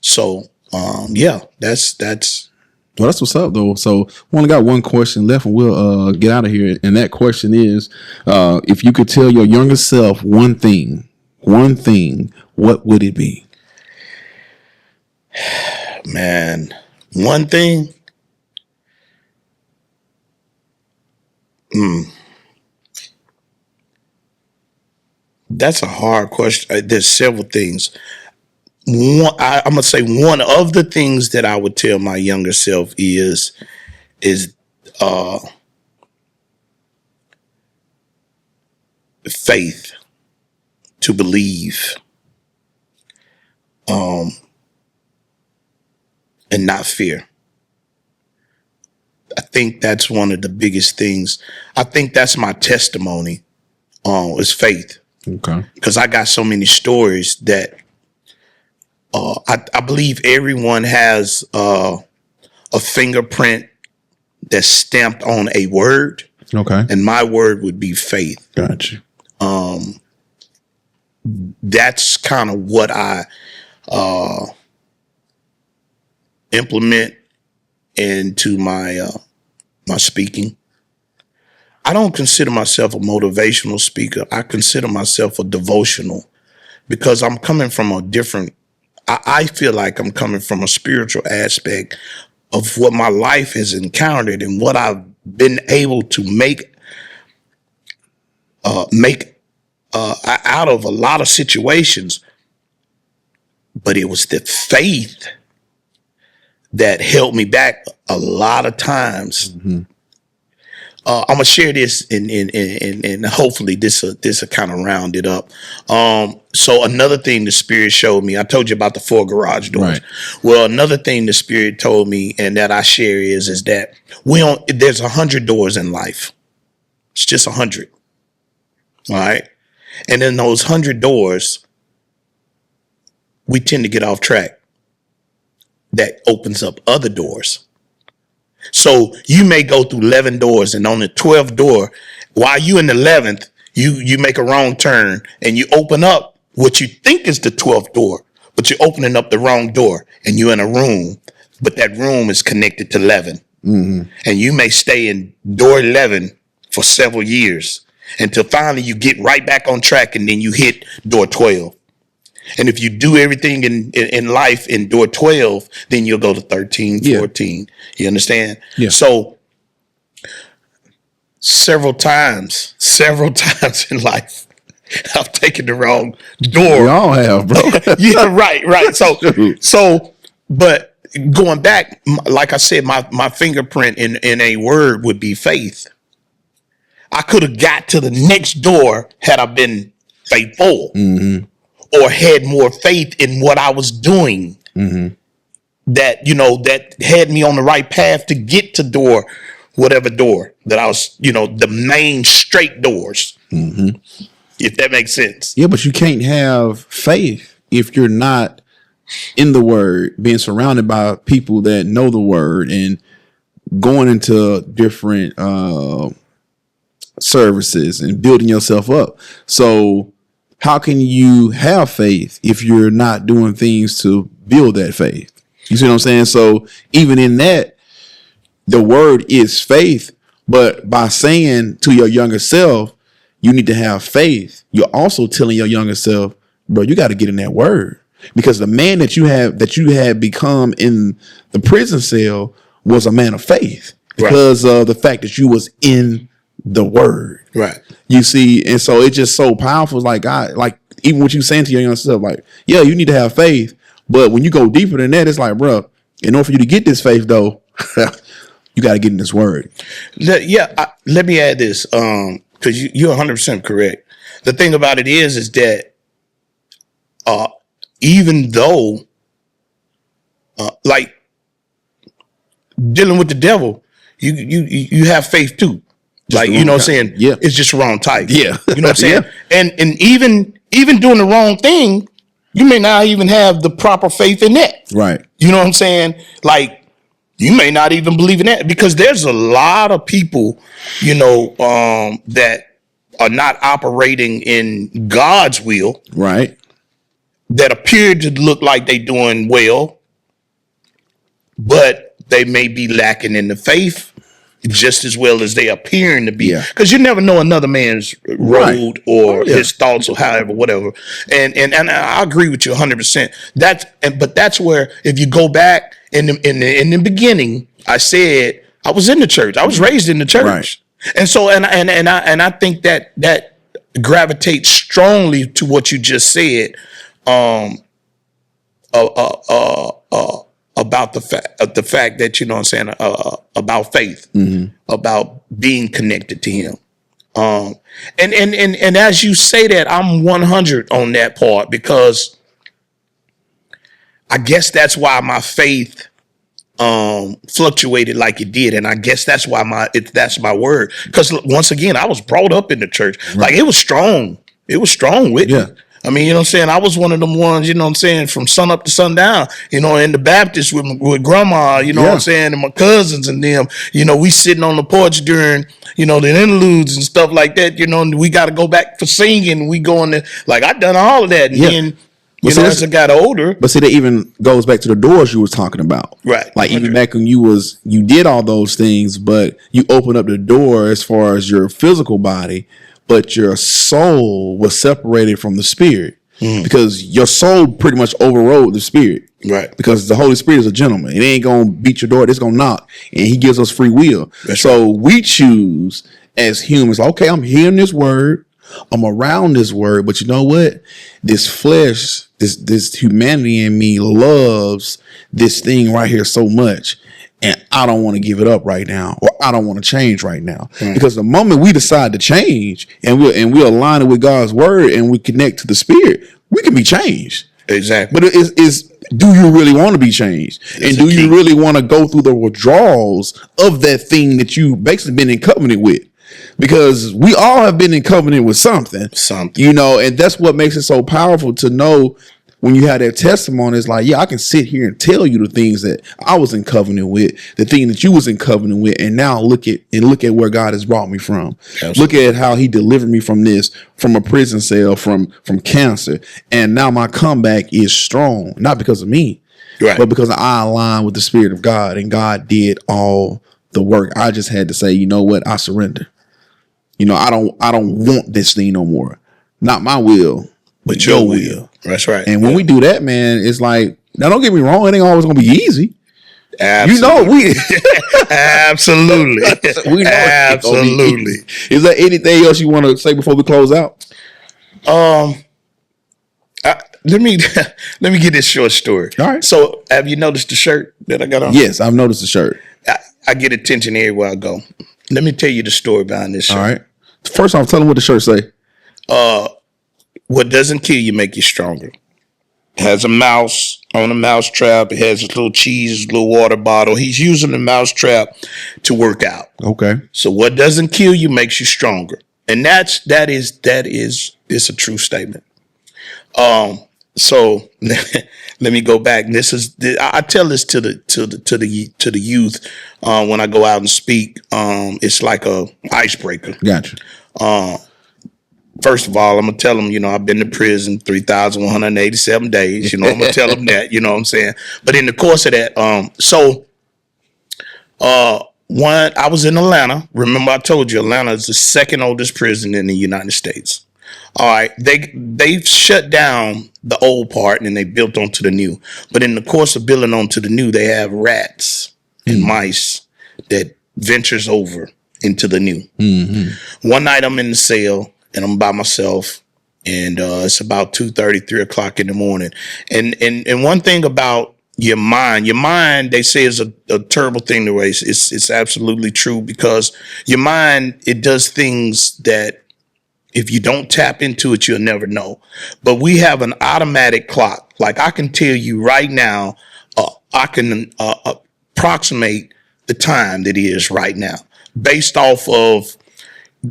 So, that's. Well, that's what's up, though. So we only got one question left, and we'll get out of here. And that question is, if you could tell your younger self one thing, what would it be? Man, one thing. That's a hard question. There's several things. I'm gonna say one of the things that I would tell my younger self is faith, to believe, and not fear. I think that's one of the biggest things. I think that's my testimony, is faith. Okay. Because I got so many stories that I believe everyone has a fingerprint that's stamped on a word. Okay. And my word would be faith. Gotcha. That's kind of what I implement into my my speaking. I don't consider myself a motivational speaker. I consider myself a devotional because I'm coming from a different, I feel like I'm coming from a spiritual aspect of what my life has encountered and what I've been able to make out of a lot of situations. But it was the faith that held me back a lot of times. Mm-hmm. I'm gonna share this and hopefully this will kind of round it up. So another thing the Spirit showed me, I told you about the 4 garage doors. Right. Well, another thing the Spirit told me and that I share is that there's 100 doors in life. It's just 100. All right. And in those 100 doors, we tend to get off track. That opens up other doors. So you may go through 11 doors and on the 12th door, while you in the 11th, you make a wrong turn and you open up what you think is the 12th door, but you're opening up the wrong door and you're in a room, but that room is connected to 11. Mm-hmm. And you may stay in door 11 for several years until finally you get right back on track and then you hit door 12. And if you do everything in life in door 12, then you'll go to 13, 14. Yeah. You understand? Yeah. So several times in life, I've taken the wrong door. We all have, bro. Yeah, right. So, but going back, like I said, my fingerprint in a word would be faith. I could have got to the next door had I been faithful. Mm-hmm. Or had more faith in what I was doing, mm-hmm. that had me on the right path to get to whatever door that I was, the main straight doors, mm-hmm. if that makes sense. Yeah, but you can't have faith if you're not in the word, being surrounded by people that know the word and going into different services and building yourself up. So how can you have faith if you're not doing things to build that faith? You see what I'm saying? So even in that, the word is faith, but by saying to your younger self, you need to have faith, you're also telling your younger self, bro, you got to get in that word. Because the man that you had become in the prison cell was a man of faith because of the fact that you was in the word. Right. You see, and so it's just so powerful. Like even what you saying to your young self, like, yeah, you need to have faith. But when you go deeper than that, it's like, bro, in order for you to get this faith, though, you got to get in this word. Let me add this, because you're 100% correct. The thing about it is that even though, like dealing with the devil, you have faith too. Just like, you know what I'm saying? Yeah. It's just wrong type. Yeah. You know what I'm saying? Yeah. And even doing the wrong thing, you may not even have the proper faith in that. Right. You know what I'm saying? Like, you may not even believe in that because there's a lot of people, that are not operating in God's will. Right. That appear to look like they doing well, but they may be lacking in the faith just as well as they appearing to be. Because you never know another man's road or his thoughts or however, whatever. And I agree with you 100%. But that's where, if you go back in the beginning, I said I was in the church. I was raised in the church. Right. And so and I think that gravitates strongly to what you just said. About the fact that, you know what I'm saying, about faith, mm-hmm. about being connected to him. And as you say that, I'm 100 on that part, because I guess that's why my faith fluctuated like it did. And I guess that's why that's my word. Because once again, I was brought up in the church. Right. Like, it was strong. It was strong with me. I mean, you know what I'm saying? I was one of them ones, you know what I'm saying, from sun up to sundown, in the Baptist with grandma, you know what I'm saying, and my cousins and them, we sitting on the porch during, the interludes and stuff like that, and we got to go back for singing. We going to, like, I done all of that. And then You know, as I got older. But see, that even goes back to the doors you was talking about. Right. Like even back when you did all those things, but you opened up the door as far as your physical body, but your soul was separated from the spirit. Because your soul pretty much overrode the spirit. Right. Because the Holy Spirit is a gentleman. It ain't going to beat your door. It's going to knock. And he gives us free will. We choose as humans, okay, I'm hearing this word. I'm around this word. But you know what? This flesh, this humanity in me loves this thing right here so much. And I don't want to give it up right now, or I don't want to change right now. Because the moment we decide to change and we align it with God's word and we connect to the spirit, we can be changed. Exactly. But it's do you really want to be changed? And do you really want to go through the withdrawals of that thing that you basically been in covenant with? Because we all have been in covenant with something, you know, and that's what makes it so powerful to know. When you have that testimony, it's like, yeah, I can sit here and tell you the things that I was in covenant with, the thing that you was in covenant with, and now look at where God has brought me from. Absolutely. Look at how he delivered me from a prison cell, from cancer, and now my comeback is strong, not because of me, but because I align with the Spirit of God, and God did all the work. I just had to say, you know what, I surrender. You know, I don't want this thing no more. Not my will, but your will. That's right. And when we do that, man, it's like, now don't get me wrong, it ain't always gonna be easy. Absolutely. You know, absolutely. We know absolutely. Is there anything else you want to say before we close out? Let me get this short story. All right. So, have you noticed the shirt that I got on? Yes, I've noticed the shirt. I get attention everywhere I go. Let me tell you the story behind this shirt. All right. First off, tell them what the shirt say. What doesn't kill you make you stronger. It has a mouse on a mouse trap. It has a little cheese, a little water bottle. He's using the mouse trap to work out. Okay. So what doesn't kill you makes you stronger, and that is a true statement. So let me go back. I tell this to the youth when I go out and speak. It's like a icebreaker. Gotcha. First of all, I'm going to tell them, you know, I've been to prison 3,187 days. You know, I'm going to tell them that, you know what I'm saying? But in the course of that, one, I was in Atlanta. Remember, I told you Atlanta is the second oldest prison in the United States. All right. They've shut down the old part and they built onto the new. But in the course of building onto the new, they have rats and mice that ventures over into the new. Mm-hmm. One night I'm in the cell. And I'm by myself, and it's about 2:30, 3 o'clock in the morning. And one thing about your mind, they say is a terrible thing to waste. It's absolutely true, because your mind, it does things that if you don't tap into it, you'll never know. But we have an automatic clock. Like I can tell you right now, I can approximate the time that it is right now based off of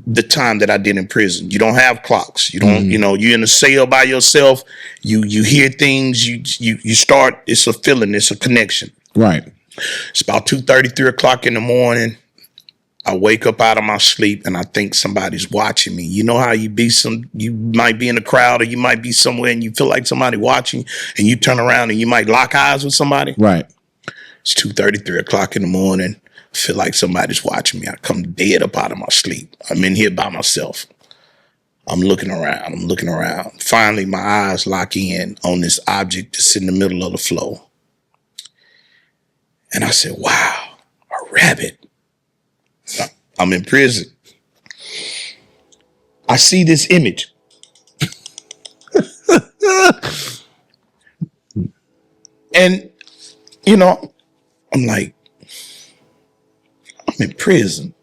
the time that I did in prison. You don't have clocks. You don't, you know, you're in a cell by yourself. You hear things, you start, it's a feeling, it's a connection. Right. It's about 2:30, 3 o'clock in the morning. I wake up out of my sleep and I think somebody's watching me. You know how you might be in a crowd, or you might be somewhere and you feel like somebody watching, and you turn around and you might lock eyes with somebody. Right. It's 2:30, 3 o'clock in the morning. I feel like somebody's watching me. I come dead up out of my sleep. I'm in here by myself. I'm looking around. Finally, my eyes lock in on this object that's in the middle of the floor. And I said, wow, a rabbit. I'm in prison. I see this image. And, you know, I'm like, I'm in prison.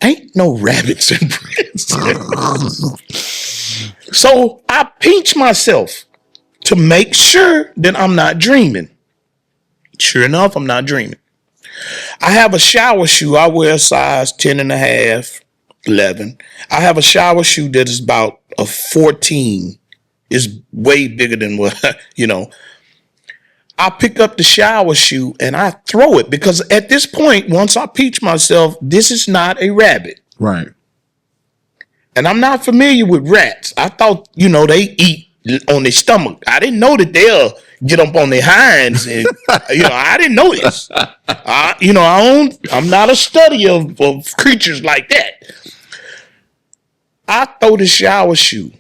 Ain't no rabbits in prison. So I pinch myself to make sure that I'm not dreaming. Sure enough, I'm not dreaming. I have a shower shoe. I wear a size 10 and a half, 11. I have a shower shoe that is about a 14. It's way bigger than what, you know. I pick up the shower shoe and I throw it, because at this point, once I pinch myself, this is not a rabbit. Right. And I'm not familiar with rats. I thought, you know, they eat on their stomach. I didn't know that they'll get up on their hinds, and I didn't know this. I'm not a study of creatures like that. I throw the shower shoe,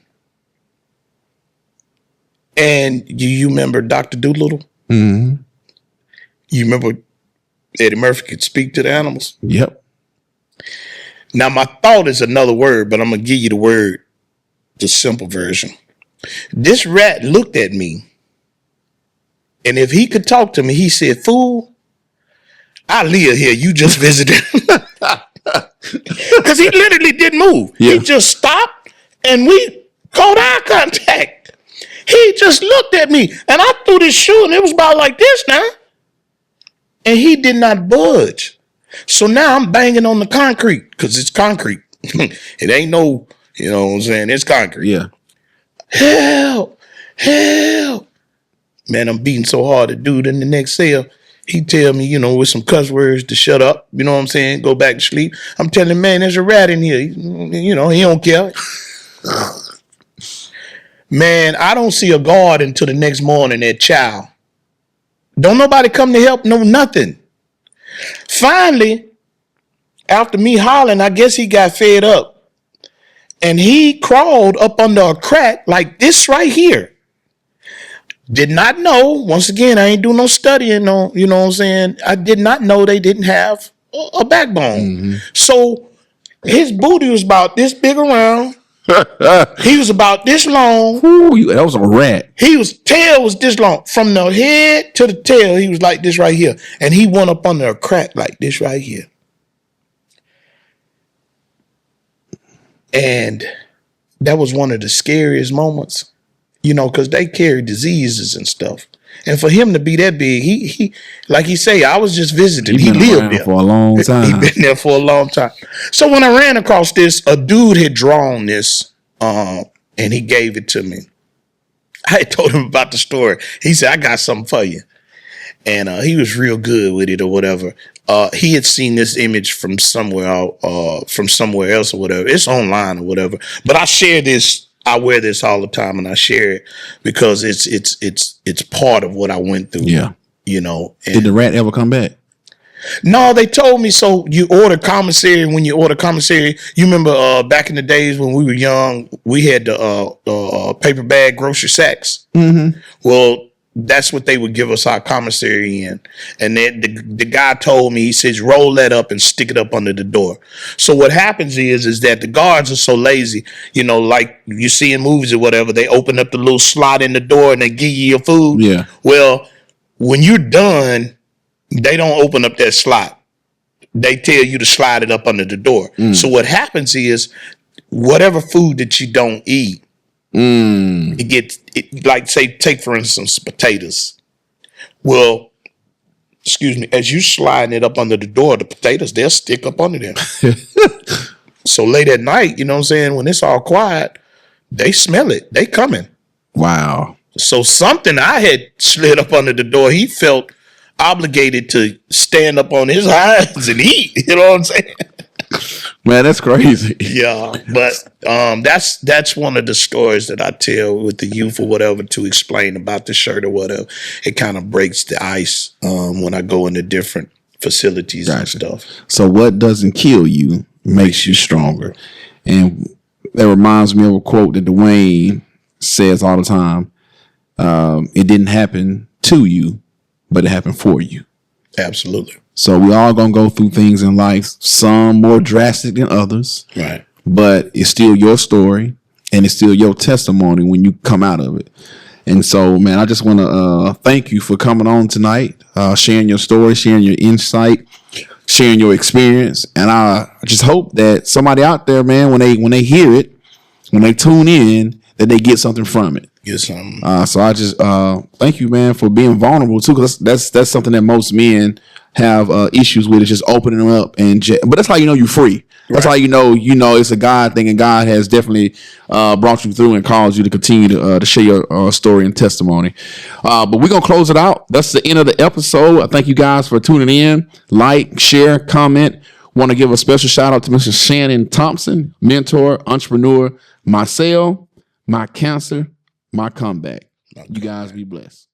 and you remember Dr. Doolittle? Mm-hmm. You remember Eddie Murphy could speak to the animals? Yep. Now my thought is another word, but I'm gonna give you the word, the simple version. This rat looked at me, and if he could talk to me, he said, "Fool, I live here. You just visited." Because he literally didn't move. Yeah. He just stopped, and we caught eye contact. He just looked at me, and I threw this shoe, and it was about like this now. And he did not budge. So now I'm banging on the concrete, because it's concrete. It ain't no, you know what I'm saying? It's concrete. Yeah. Help! Help! Man, I'm beating so hard, the dude in the next cell, he tell me, with some cuss words to shut up. You know what I'm saying? Go back to sleep. I'm telling him, man, there's a rat in here. He don't care. Man, I don't see a guard until the next morning at chow. Don't nobody come to help, no nothing. Finally, after me hollering, I guess he got fed up. And he crawled up under a crack like this right here. Did not know, once again, I ain't do no studying, no, you know what I'm saying? I did not know they didn't have a backbone. Mm-hmm. So his booty was about this big around. He was about this long. Ooh, that was a rat. Tail was this long. From the head to the tail, he was like this right here. And he went up under a crack like this right here. And that was one of the scariest moments. Because they carry diseases and stuff. And for him to be that big, he like he say, I was just visiting. He lived there for a long time. He been there for a long time. So when I ran across this, a dude had drawn this, and he gave it to me. I told him about the story. He said, I got something for you. And he was real good with it or whatever. He had seen this image from somewhere else or whatever. It's online or whatever. But I share this. I wear this all the time, and I share it because it's part of what I went through. Yeah, Did the rat ever come back? No, they told me so. You order commissary. When you order commissary, you remember back in the days when we were young, we had the paper bag grocery sacks. Mm-hmm. Well, that's what they would give us our commissary in. And then the guy told me, he says, roll that up and stick it up under the door. So what happens is that the guards are so lazy, like you see in movies or whatever, they open up the little slot in the door and they give you your food. Yeah. Well, when you're done, they don't open up that slot. They tell you to slide it up under the door. Mm. So what happens is whatever food that you don't eat, it gets, like take for instance, potatoes. Well, as you slide it up under the door, the potatoes, they'll stick up under there. So late at night, you know what I'm saying, when it's all quiet, they smell it. They coming. Wow. So something I had slid up under the door, he felt obligated to stand up on his hands and eat. You know what I'm saying? Man, that's crazy. Yeah, but that's one of the stories that I tell with the youth or whatever to explain about the shirt or whatever. It kind of breaks the ice when I go into different facilities and stuff. So what doesn't kill you makes you stronger. And that reminds me of a quote that Dwayne says all the time. It didn't happen to you, but it happened for you. Absolutely. So we all gonna go through things in life, some more drastic than others. Right. But it's still your story and it's still your testimony when you come out of it. And so, man, I just want to thank you for coming on tonight, sharing your story, sharing your insight, sharing your experience. And I just hope that somebody out there, man, when they hear it, when they tune in, that they get something from it. Get something. So I just thank you, man, for being vulnerable too, because that's something that most men have issues with, is just opening them up. But that's how you know you're free. That's how you know it's a God thing, and God has definitely brought you through and caused you to continue to share your story and testimony. But we're gonna close it out. That's the end of the episode. I thank you guys for tuning in. Like, share, comment. Want to give a special shout out to Mr. Shannon Thompson, mentor, entrepreneur, Marcel, my cancer, My comeback. My You guys comeback. be blessed.